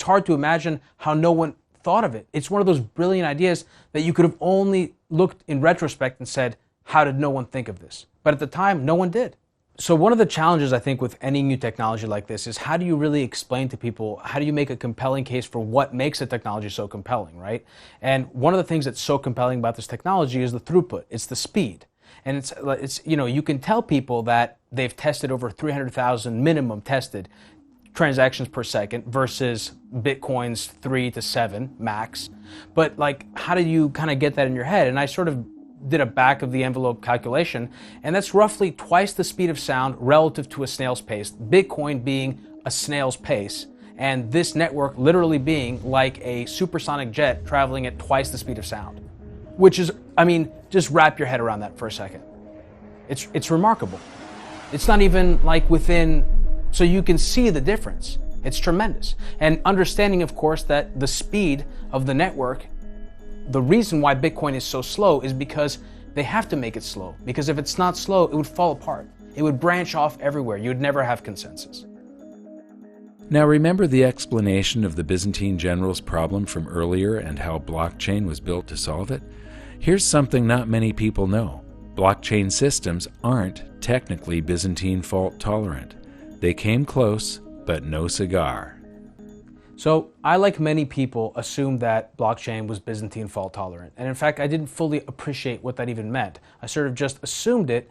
hard to imagine how no one thought of it. It's one of those brilliant ideas that you could have only looked in retrospect and said, how did no one think of this? But at the time, no one did. So one of the challenges, I think, with any new technology like this is how do you really explain to people, how do you make a compelling case for what makes a technology so compelling, right? And one of the things that's so compelling about this technology is the throughput. It's the speed. And it's you know, you can tell people that they've tested over 300,000 minimum tested transactions per second versus Bitcoin's 3 to 7 max. But like, how do you kind of get that in your head? And I sort of did a back of the envelope calculation, and that's roughly twice the speed of sound relative to a snail's pace, Bitcoin being a snail's pace, and this network literally being like a supersonic jet traveling at twice the speed of sound. Which is, I mean, just wrap your head around that for a second. It's remarkable. It's not even like within, so you can see the difference. It's tremendous. And understanding, of course, that the speed of the network, the reason why Bitcoin is so slow is because they have to make it slow. Because if it's not slow, it would fall apart. It would branch off everywhere. You'd never have consensus. Now remember the explanation of the Byzantine general's problem from earlier and how blockchain was built to solve it? Here's something not many people know. Blockchain systems aren't technically Byzantine fault tolerant. They came close, but no cigar. So I, like many people, assumed that blockchain was Byzantine fault tolerant. And in fact, I didn't fully appreciate what that even meant. I sort of just assumed it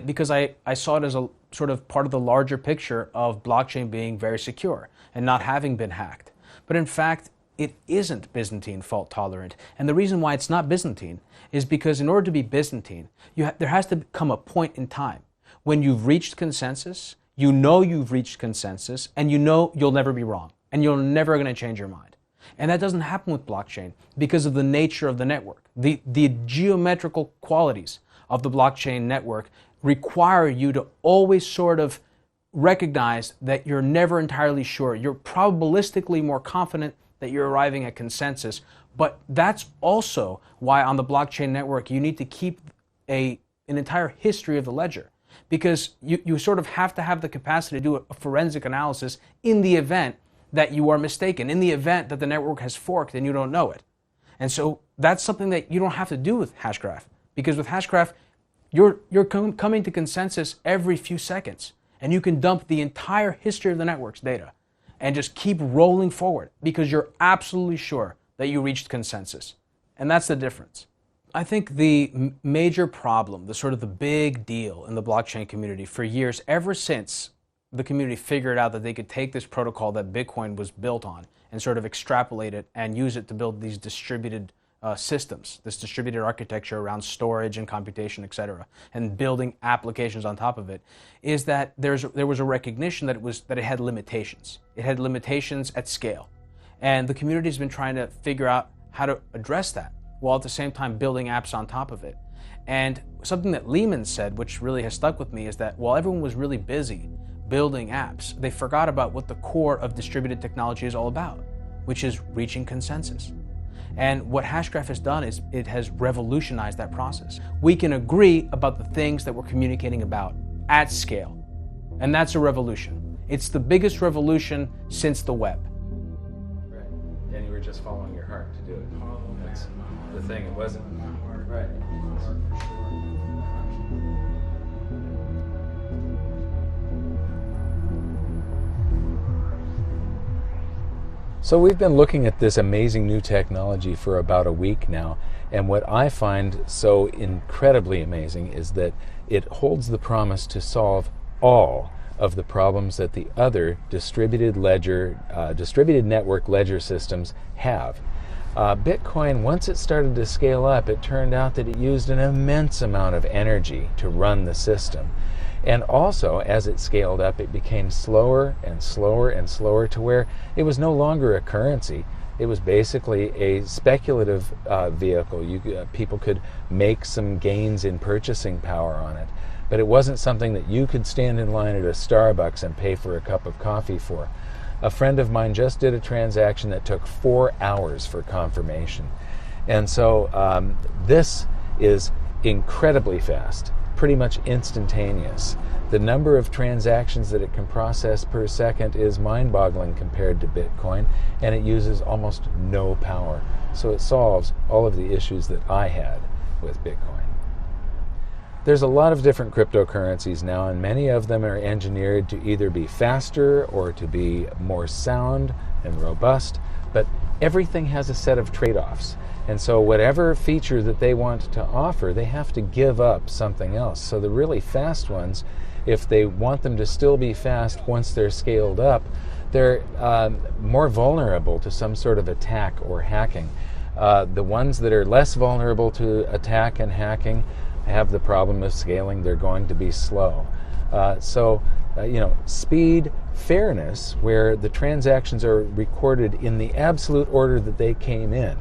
because I saw it as a sort of part of the larger picture of blockchain being very secure and not having been hacked. But in fact, it isn't Byzantine fault tolerant. And the reason why it's not Byzantine is because in order to be Byzantine, there has to come a point in time when you've reached consensus, you know you've reached consensus, and you know you'll never be wrong, and you're never going to change your mind. And that doesn't happen with blockchain because of the nature of the network. The geometrical qualities of the blockchain network require you to always sort of recognize that you're never entirely sure. You're probabilistically more confident that you're arriving at consensus, but that's also why on the blockchain network you need to keep an entire history of the ledger, because you sort of have to have the capacity to do a forensic analysis in the event that you are mistaken, in the event that the network has forked and you don't know it. And so that's something that you don't have to do with Hashgraph, because with Hashgraph, you're coming to consensus every few seconds, and you can dump the entire history of the network's data and just keep rolling forward because you're absolutely sure that you reached consensus. And that's the difference. I think the major problem, the sort of the big deal in the blockchain community for years, ever since the community figured out that they could take this protocol that Bitcoin was built on and sort of extrapolate it and use it to build these distributed systems, this distributed architecture around storage and computation, etc., and building applications on top of it, is that there was a recognition that it had limitations. It had limitations at scale. And the community has been trying to figure out how to address that, while at the same time building apps on top of it. And something that Lehman said, which really has stuck with me, is that while everyone was really busy building apps, they forgot about what the core of distributed technology is all about, which is reaching consensus. And what Hashgraph has done is it has revolutionized that process. We can agree about the things that we're communicating about at scale. And that's a revolution. It's the biggest revolution since the web. Right. And you were just following your heart to do it. That's the thing, it wasn't. Right. So we've been looking at this amazing new technology for about a week now, and what I find so incredibly amazing is that it holds the promise to solve all of the problems that the other distributed network ledger systems have. Bitcoin, once it started to scale up, it turned out that it used an immense amount of energy to run the system. And also, as it scaled up, it became slower and slower and slower to where it was no longer a currency. It was basically a speculative vehicle. People could make some gains in purchasing power on it. But it wasn't something that you could stand in line at a Starbucks and pay for a cup of coffee for. A friend of mine just did a transaction that took 4 hours for confirmation. And so this is incredibly fast, pretty much instantaneous. The number of transactions that it can process per second is mind-boggling compared to Bitcoin, and it uses almost no power. So it solves all of the issues that I had with Bitcoin. There's a lot of different cryptocurrencies now, and many of them are engineered to either be faster or to be more sound and robust, but everything has a set of trade-offs. And so whatever feature that they want to offer, they have to give up something else. So the really fast ones, if they want them to still be fast once they're scaled up, they're more vulnerable to some sort of attack or hacking. The ones that are less vulnerable to attack and hacking have the problem of scaling. They're going to be slow. Speed, fairness, where the transactions are recorded in the absolute order that they came in.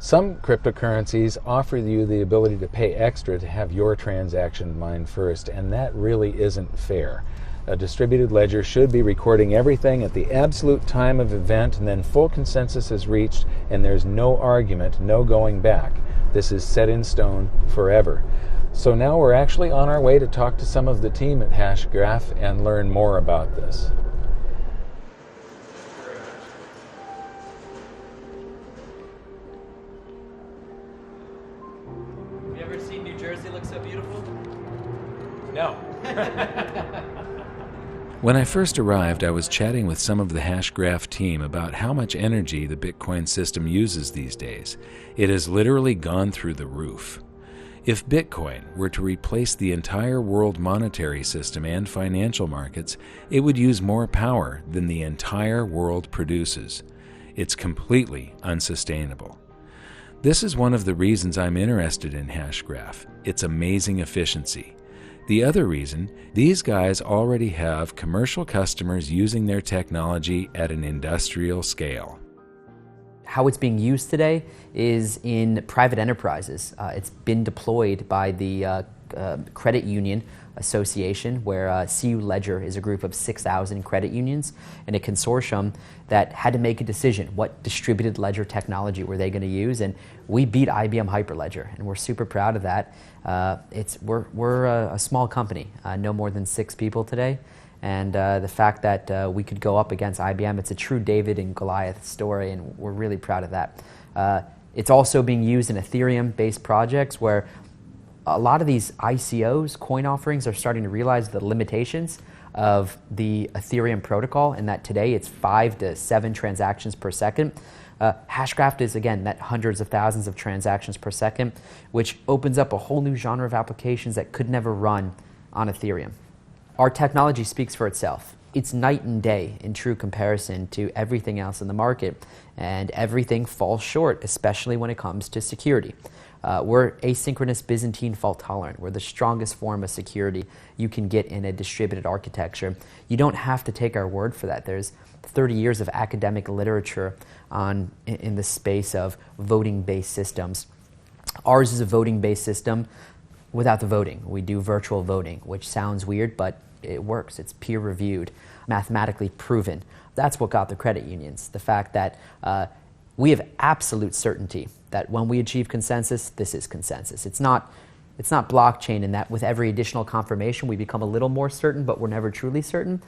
Some cryptocurrencies offer you the ability to pay extra to have your transaction mined first, and that really isn't fair. A distributed ledger should be recording everything at the absolute time of event, and then full consensus is reached, and there's no argument, no going back. This is set in stone forever. So now we're actually on our way to talk to some of the team at Hashgraph and learn more about this. Have you ever seen New Jersey look so beautiful? No. When I first arrived, I was chatting with some of the Hashgraph team about how much energy the Bitcoin system uses these days. It has literally gone through the roof. If Bitcoin were to replace the entire world monetary system and financial markets, it would use more power than the entire world produces. It's completely unsustainable. This is one of the reasons I'm interested in Hashgraph, its amazing efficiency. The other reason, these guys already have commercial customers using their technology at an industrial scale. How it's being used today is in private enterprises. It's been deployed by the Credit Union Association, where CU Ledger is a group of 6,000 credit unions and a consortium that had to make a decision. What distributed ledger technology were they going to use? And we beat IBM Hyperledger, and we're super proud of that. We're a small company, no more than 6 people today. And the fact that we could go up against IBM, it's a true David and Goliath story, and we're really proud of that. It's also being used in Ethereum-based projects where a lot of these ICOs, coin offerings, are starting to realize the limitations of the Ethereum protocol, and that today it's 5 to 7 transactions per second. Hashgraph is, again, that hundreds of thousands of transactions per second, which opens up a whole new genre of applications that could never run on Ethereum. Our technology speaks for itself. It's night and day in true comparison to everything else in the market, and everything falls short, especially when it comes to security. We're asynchronous Byzantine fault tolerant. We're the strongest form of security you can get in a distributed architecture. You don't have to take our word for that. There's 30 years of academic literature in the space of voting-based systems. Ours is a voting-based system without the voting. We do virtual voting, which sounds weird, but it works. It's peer-reviewed, mathematically proven. That's what got the credit unions. The fact that we have absolute certainty that when we achieve consensus, this is consensus. It's not blockchain in that with every additional confirmation we become a little more certain, but we're never truly certain.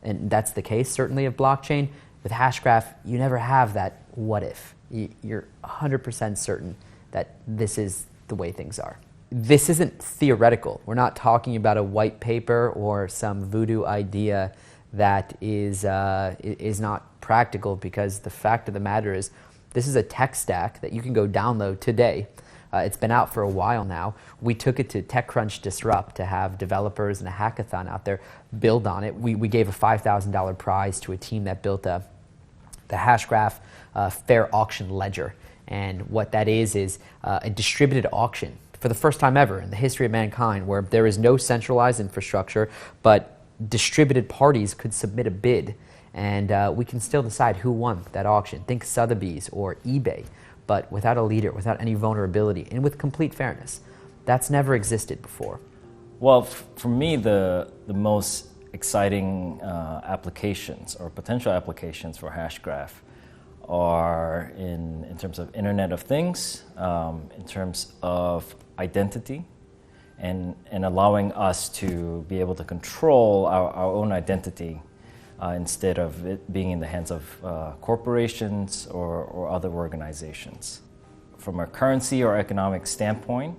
And that's the case, certainly, of blockchain. With Hashgraph, you never have that what if. You're 100% certain that this is the way things are. This isn't theoretical. We're not talking about a white paper or some voodoo idea that is not practical, because the fact of the matter is this is a tech stack that you can go download today It's been out for a while now. We took it to TechCrunch Disrupt to have developers and a hackathon out there build on it. We gave a $5,000 prize to a team that built the Hashgraph fair auction ledger. And what that is a distributed auction for the first time ever in the history of mankind, where there is no centralized infrastructure, but distributed parties could submit a bid, and we can still decide who won that auction. Think Sotheby's or eBay, but without a leader, without any vulnerability, and with complete fairness. That's never existed before. Well, for me, the most exciting applications or potential applications for Hashgraph are in terms of Internet of Things, in terms of identity, and allowing us to be able to control our own identity instead of it being in the hands of corporations or other organizations. From a currency or economic standpoint,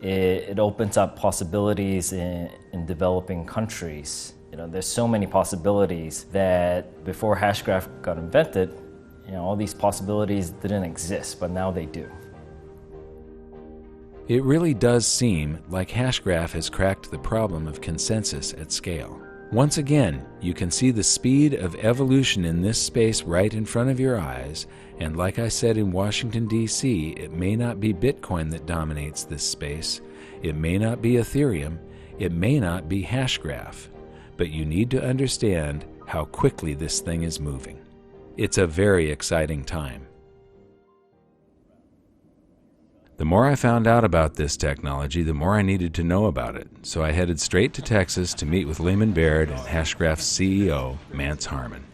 it opens up possibilities in developing countries. There's so many possibilities that before Hashgraph got invented, all these possibilities didn't exist, but now they do. It really does seem like Hashgraph has cracked the problem of consensus at scale. Once again, you can see the speed of evolution in this space right in front of your eyes, and like I said in Washington, D.C., it may not be Bitcoin that dominates this space, it may not be Ethereum, it may not be Hashgraph, but you need to understand how quickly this thing is moving. It's a very exciting time. The more I found out about this technology, the more I needed to know about it, so I headed straight to Texas to meet with Lehman Baird and Hashgraph's CEO, Mance Harmon.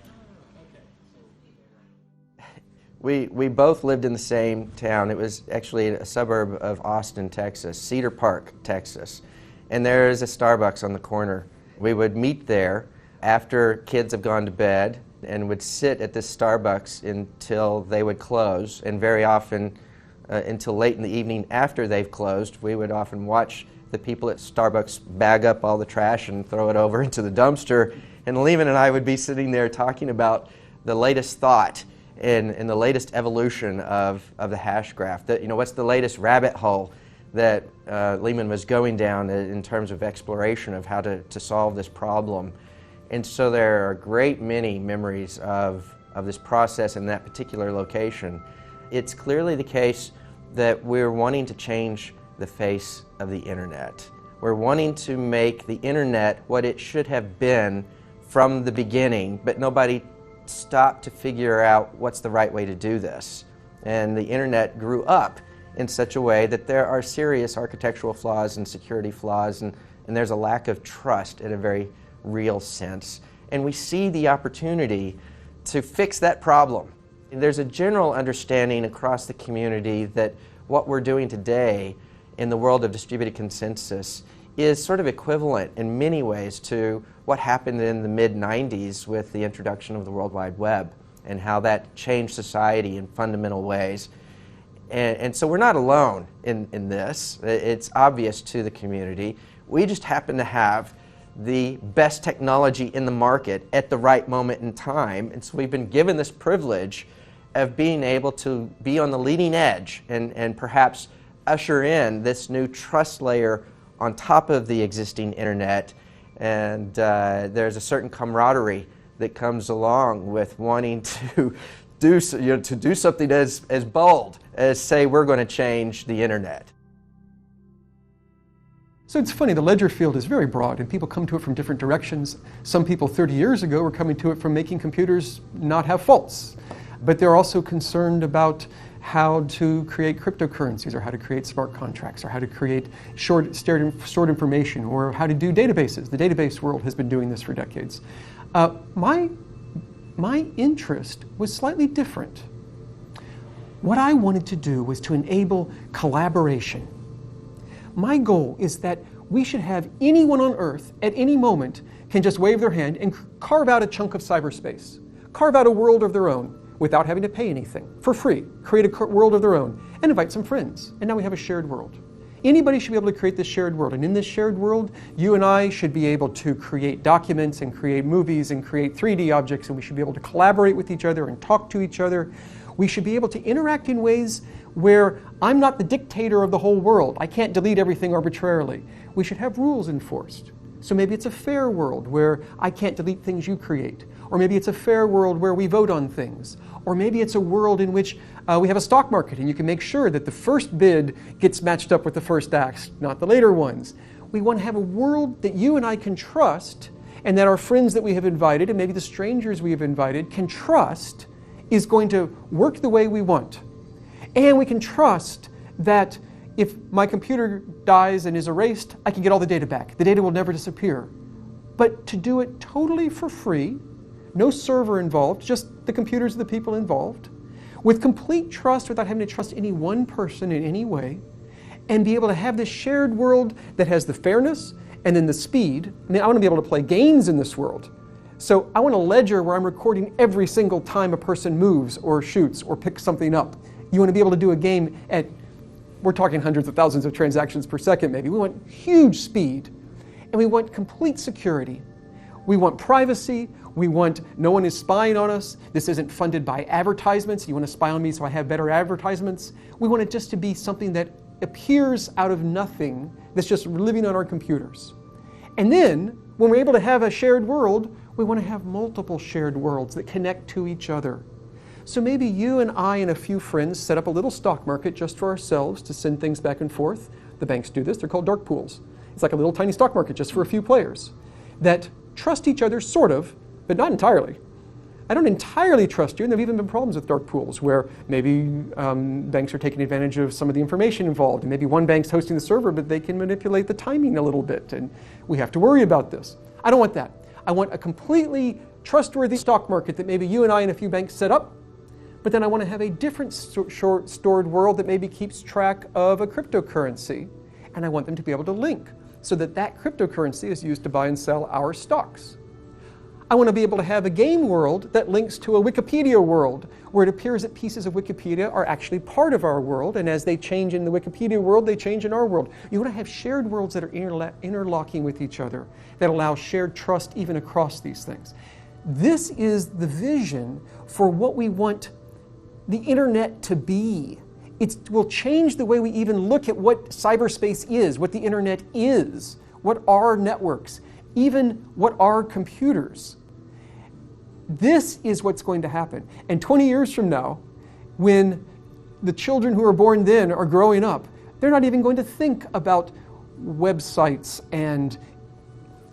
We both lived in the same town. It was actually a suburb of Austin, Texas, Cedar Park, Texas. And there is a Starbucks on the corner. We would meet there after kids have gone to bed and would sit at this Starbucks until they would close, and very often until late in the evening after they've closed. We would often watch the people at Starbucks bag up all the trash and throw it over into the dumpster, and Lehman and I would be sitting there talking about the latest thought in the latest evolution of the Hashgraph. What's the latest rabbit hole that Lehman was going down in terms of exploration of how to solve this problem. And so there are a great many memories of this process in that particular location. It's clearly the case that we're wanting to change the face of the internet. We're wanting to make the internet what it should have been from the beginning, but nobody stopped to figure out what's the right way to do this. And the internet grew up in such a way that there are serious architectural flaws and security flaws, and there's a lack of trust in a very real sense. And we see the opportunity to fix that problem. There's a general understanding across the community that what we're doing today in the world of distributed consensus is sort of equivalent in many ways to what happened in the mid-90s with the introduction of the World Wide Web and how that changed society in fundamental ways. And so we're not alone in this. It's obvious to the community. We just happen to have the best technology in the market at the right moment in time, and so we've been given this privilege of being able to be on the leading edge and perhaps usher in this new trust layer on top of the existing internet. And there's a certain camaraderie that comes along with wanting to do something as bold as say we're going to change the internet. So it's funny, the ledger field is very broad and people come to it from different directions. Some people 30 years ago were coming to it from making computers not have faults. But they're also concerned about how to create cryptocurrencies, or how to create smart contracts, or how to create stored information, or how to do databases. The database world has been doing this for decades. My interest was slightly different. What I wanted to do was to enable collaboration. My goal is that we should have anyone on Earth at any moment can just wave their hand and carve out a chunk of cyberspace, carve out a world of their own without having to pay anything, for free, create a world of their own, and invite some friends. And now we have a shared world. Anybody should be able to create this shared world. And in this shared world, you and I should be able to create documents and create movies and create 3D objects, and we should be able to collaborate with each other and talk to each other. We should be able to interact in ways where I'm not the dictator of the whole world. I can't delete everything arbitrarily. We should have rules enforced. So maybe it's a fair world where I can't delete things you create. Or maybe it's a fair world where we vote on things. Or maybe it's a world in which we have a stock market and you can make sure that the first bid gets matched up with the first ask, not the later ones. We want to have a world that you and I can trust, and that our friends that we have invited, and maybe the strangers we have invited, can trust is going to work the way we want. And we can trust that if my computer dies and is erased, I can get all the data back. The data will never disappear. But to do it totally for free, no server involved, just the computers of the people involved, with complete trust without having to trust any one person in any way, and be able to have this shared world that has the fairness and then the speed. I mean, I want to be able to play games in this world. So I want a ledger where I'm recording every single time a person moves or shoots or picks something up. You want to be able to do a game at, we're talking hundreds of thousands of transactions per second maybe. We want huge speed, and we want complete security. We want privacy. We want no one is spying on us. This isn't funded by advertisements. You want to spy on me so I have better advertisements. We want it just to be something that appears out of nothing, that's just living on our computers. And then, when we're able to have a shared world, we want to have multiple shared worlds that connect to each other. So maybe you and I and a few friends set up a little stock market just for ourselves to send things back and forth. The banks do this. They're called dark pools. It's like a little tiny stock market just for a few players that trust each other, sort of, but not entirely. I don't entirely trust you, and there have even been problems with dark pools where maybe banks are taking advantage of some of the information involved, and maybe one bank's hosting the server, but they can manipulate the timing a little bit, and we have to worry about this. I don't want that. I want a completely trustworthy stock market that maybe you and I and a few banks set up, but then I want to have a different stored world that maybe keeps track of a cryptocurrency, and I want them to be able to link so that that cryptocurrency is used to buy and sell our stocks. I want to be able to have a game world that links to a Wikipedia world, where it appears that pieces of Wikipedia are actually part of our world, and as they change in the Wikipedia world, they change in our world. You want to have shared worlds that are interlocking with each other, that allow shared trust even across these things. This is the vision for what we want the internet to be. It will change the way we even look at what cyberspace is, what the internet is, what are networks, even what are computers. This is what's going to happen. And 20 years from now, when the children who are born then are growing up, they're not even going to think about websites and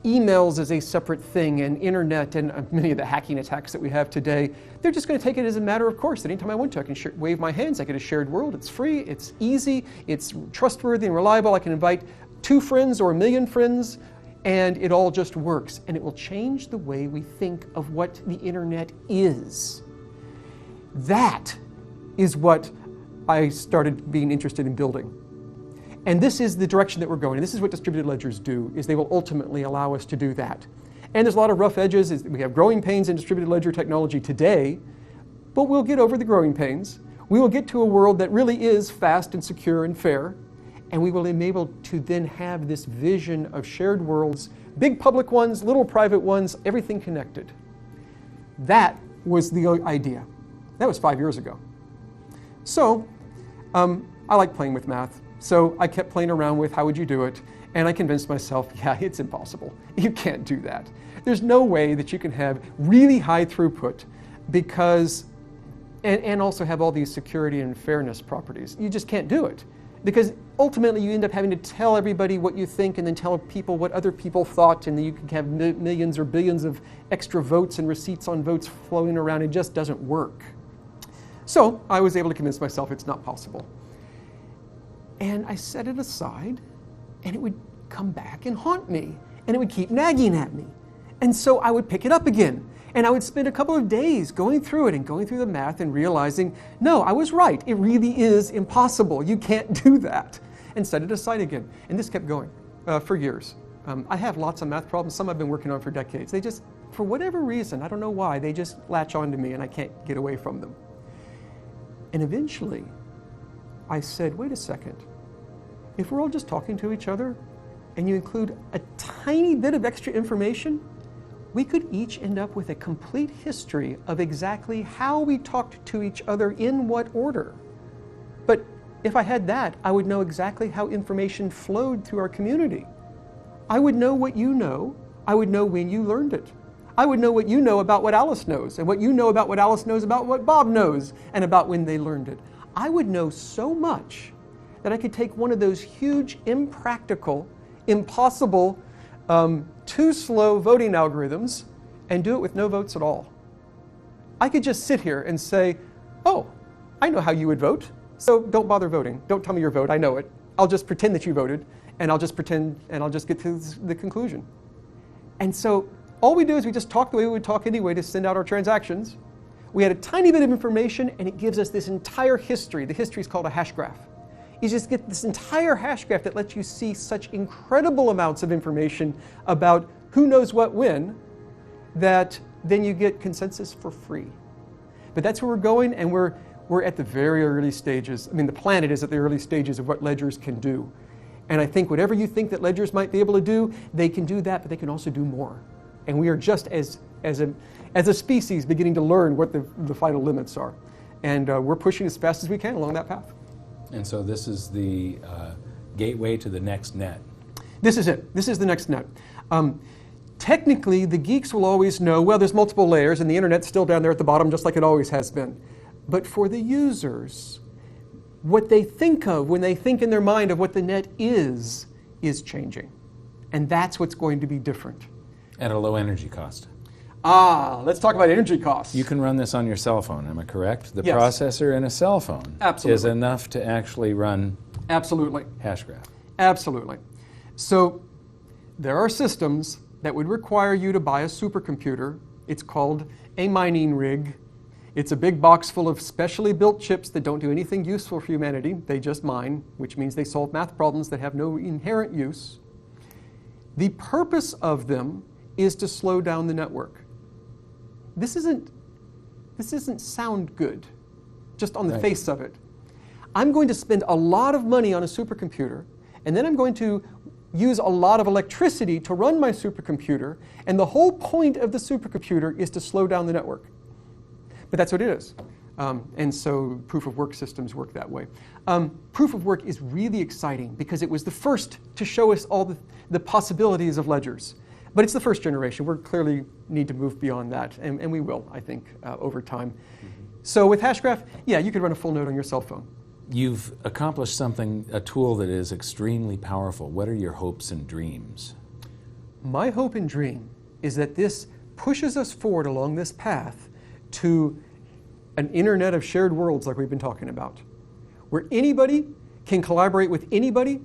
emails as a separate thing, and internet and many of the hacking attacks that we have today. They're just going to take it as a matter of course. Anytime I want to, I can wave my hands. I get a shared world. It's free. It's easy. It's trustworthy and reliable. I can invite 2 friends or 1 million friends, and it all just works. And it will change the way we think of what the internet is. That is what I started being interested in building. And this is the direction that we're going. And this is what distributed ledgers do, is they will ultimately allow us to do that. And there's a lot of rough edges. We have growing pains in distributed ledger technology today, but we'll get over the growing pains. We will get to a world that really is fast and secure and fair, and we will be able to then have this vision of shared worlds, big public ones, little private ones, everything connected. That was the idea. That was 5 years ago. So I like playing with math. So I kept playing around with how would you do it, and I convinced myself, yeah, it's impossible. You can't do that. There's no way that you can have really high throughput because, and also have all these security and fairness properties. You just can't do it. Because ultimately you end up having to tell everybody what you think and then tell people what other people thought, and then you can have millions or billions of extra votes and receipts on votes flowing around. It just doesn't work. So I was able to convince myself it's not possible. And I set it aside, and it would come back and haunt me, and it would keep nagging at me. And so I would pick it up again, and I would spend a couple of days going through it and going through the math and realizing, no, I was right. It really is impossible. You can't do that. And set it aside again. And this kept going for years. I have lots of math problems. Some I've been working on for decades. They just, for whatever reason, I don't know why, they just latch onto me, and I can't get away from them. And eventually, I said, wait a second. if we're all just talking to each other and you include a tiny bit of extra information, we could each end up with a complete history of exactly how we talked to each other in what order. But if I had that, I would know exactly how information flowed through our community. I would know what you know. I would know when you learned it. I would know what you know about what Alice knows, and what you know about what Alice knows about what Bob knows, and about when they learned it. I would know so much that I could take one of those huge, impractical, impossible, too slow voting algorithms and do it with no votes at all. I could just sit here and say, oh, I know how you would vote, so don't bother voting. Don't tell me your vote, I know it. I'll just pretend that you voted, and I'll just pretend, and I'll just get to the conclusion. And so all we do is we just talk the way we would talk anyway to send out our transactions. We add a tiny bit of information, and it gives us this entire history. The history is called a hash graph. You just get this entire hash graph that lets you see such incredible amounts of information about who knows what when, that then you get consensus for free. But that's where we're going, and we're at the very early stages. I mean, the planet is at the early stages of what ledgers can do. And I think whatever you think that ledgers might be able to do, they can do that, but they can also do more. And we are just as a species beginning to learn what the final limits are. And we're pushing as fast as we can along that path. And so this is the gateway to the next net. This is it. This is the next net. Technically, the geeks will always know, well, there's multiple layers, and the internet's still down there at the bottom, just like it always has been. But for the users, what they think of when they think in their mind of what the net is changing. And that's what's going to be different. At a low energy cost. Let's talk about energy costs. You can run this on your cell phone, am I correct? The Yes. processor in a cell phone is enough to actually run Hashgraph. Absolutely. So there are systems that would require you to buy a supercomputer. It's called a mining rig. It's a big box full of specially built chips that don't do anything useful for humanity. They just mine, which means they solve math problems that have no inherent use. The purpose of them is to slow down the network. This doesn't sound good, just on the face of it. I'm going to spend a lot of money on a supercomputer, and then I'm going to use a lot of electricity to run my supercomputer, and the whole point of the supercomputer is to slow down the network. But that's what it is. And so proof of work systems work that way. Proof of work is really exciting because it was the first to show us all the possibilities of ledgers. But it's the first generation. We clearly need to move beyond that, and we will, I think, over time. So with Hashgraph, yeah, you could run a full node on your cell phone. You've accomplished something, a tool that is extremely powerful. What are your hopes and dreams? My hope and dream is that this pushes us forward along this path to an internet of shared worlds like we've been talking about, where anybody can collaborate with anybody,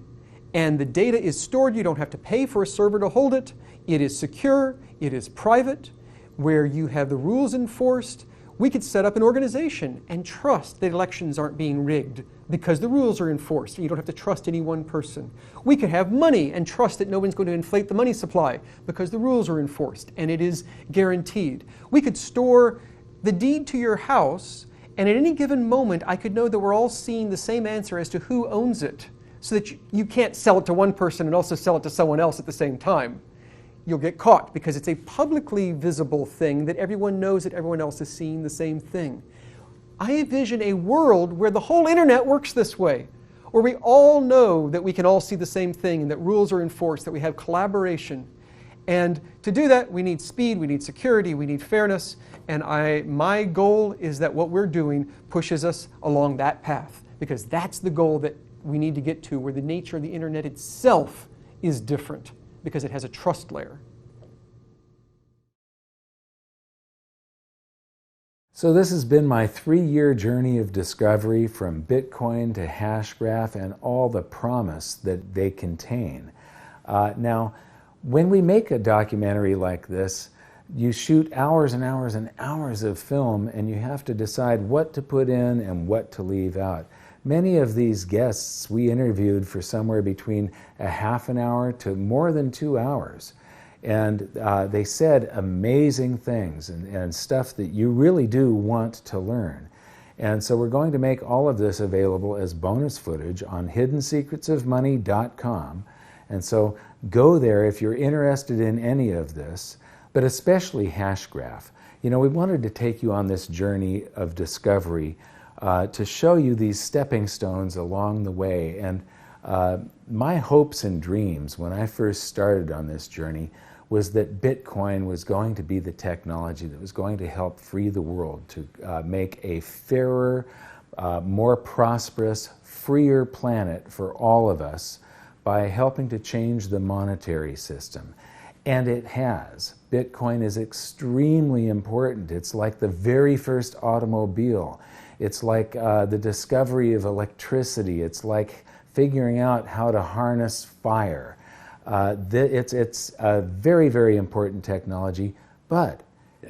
and the data is stored. You don't have to pay for a server to hold it. It is secure, it is private, where you have the rules enforced. We could set up an organization and trust that elections aren't being rigged because the rules are enforced. You don't have to trust any one person. We could have money and trust that no one's going to inflate the money supply because the rules are enforced and it is guaranteed. We could store the deed to your house, and at any given moment I could know that we're all seeing the same answer as to who owns it, so that you can't sell it to one person and also sell it to someone else at the same time. You'll get caught because it's a publicly visible thing that everyone knows that everyone else is seeing the same thing. I envision a world where the whole internet works this way, where we all know that we can all see the same thing and that rules are enforced, that we have collaboration. And to do that, we need speed, we need security, we need fairness, and my goal is that what we're doing pushes us along that path, because that's the goal that we need to get to, where the nature of the internet itself is different, because it has a trust layer. So this has been my 3-year journey of discovery from Bitcoin to Hashgraph and all the promise that they contain. Now, when we make a documentary like this, you shoot hours and hours and hours of film, and you have to decide what to put in and what to leave out. Many of these guests we interviewed for somewhere between a half an hour to more than 2 hours. And they said amazing things and stuff that you really do want to learn. And so we're going to make all of this available as bonus footage on hiddensecretsofmoney.com. And so go there if you're interested in any of this, but especially Hashgraph. You know, we wanted to take you on this journey of discovery to show you these stepping stones along the way. And my hopes and dreams when I first started on this journey was that Bitcoin was going to be the technology that was going to help free the world to make a fairer, more prosperous, freer planet for all of us by helping to change the monetary system. And it has. Bitcoin is extremely important. It's like the very first automobile. It's like the discovery of electricity. It's like figuring out how to harness fire. It's a very, very important technology, but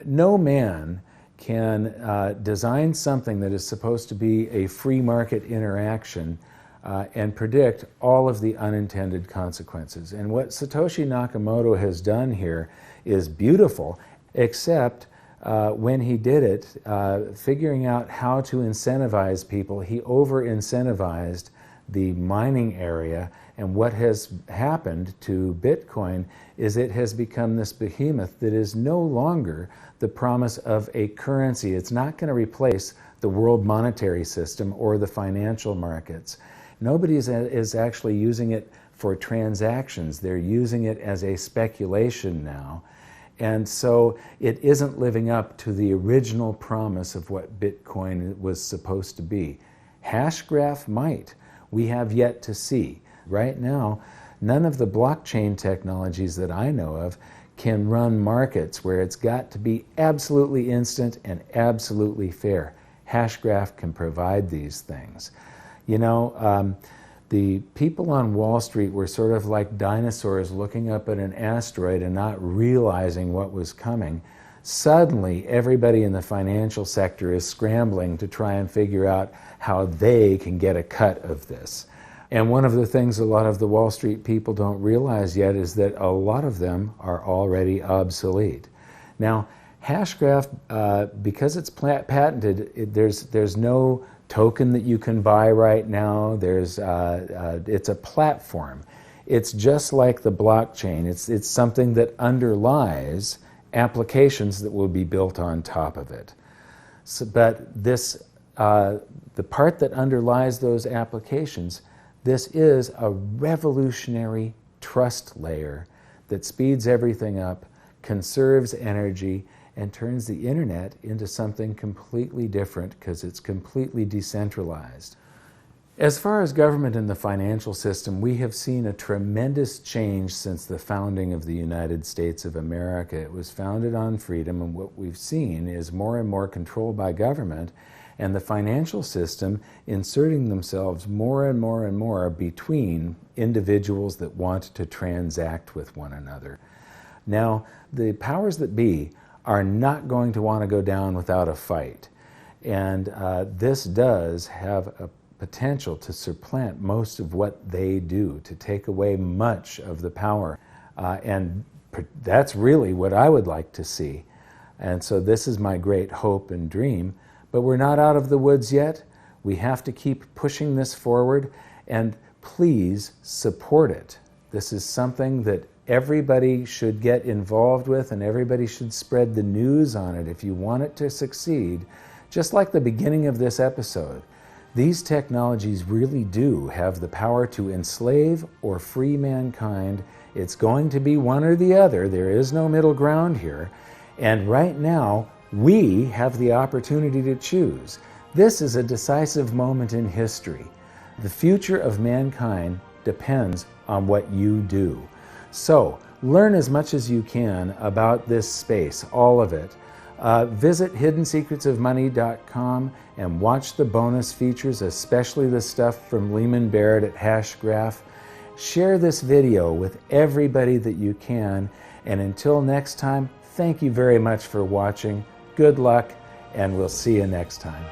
no man can design something that is supposed to be a free market interaction and predict all of the unintended consequences. And what Satoshi Nakamoto has done here is beautiful, except when he did it, figuring out how to incentivize people, he over-incentivized the mining area. And what has happened to Bitcoin is it has become this behemoth that is no longer the promise of a currency. It's not going to replace the world monetary system or the financial markets. Nobody is actually using it for transactions. They're using it as a speculation now. And so it isn't living up to the original promise of what Bitcoin was supposed to be. Hashgraph might. We have yet to see. Right now, none of the blockchain technologies that I know of can run markets where it's got to be absolutely instant and absolutely fair. Hashgraph can provide these things. You know, the people on Wall Street were sort of like dinosaurs looking up at an asteroid and not realizing what was coming. Suddenly, everybody in the financial sector is scrambling to try and figure out how they can get a cut of this. And one of the things a lot of the Wall Street people don't realize yet is that a lot of them are already obsolete. Now, Hashgraph, because it's patented, there's no token that you can buy right now. It's a platform. It's just like the blockchain. It's something that underlies applications that will be built on top of it. So, but this, the part that underlies those applications, this is a revolutionary trust layer that speeds everything up, conserves energy, and turns the internet into something completely different because it's completely decentralized. As far as government and the financial system, we have seen a tremendous change since the founding of the United States of America. It was founded on freedom, and what we've seen is more and more control by government and the financial system inserting themselves more and more and more between individuals that want to transact with one another. Now, the powers that be are not going to want to go down without a fight. And this does have a potential to supplant most of what they do, to take away much of the power. And that's really what I would like to see. And so this is my great hope and dream. But we're not out of the woods yet. We have to keep pushing this forward, and please support it. This is something that everybody should get involved with, and everybody should spread the news on it if you want it to succeed. Just like the beginning of this episode, these technologies really do have the power to enslave or free mankind. It's going to be one or the other. There is no middle ground here. And right now, we have the opportunity to choose. This is a decisive moment in history. The future of mankind depends on what you do. So, learn as much as you can about this space, all of it. Visit hiddensecretsofmoney.com and watch the bonus features, especially the stuff from Lehman Barrett at Hashgraph. Share this video with everybody that you can. And until next time, thank you very much for watching. Good luck, and we'll see you next time.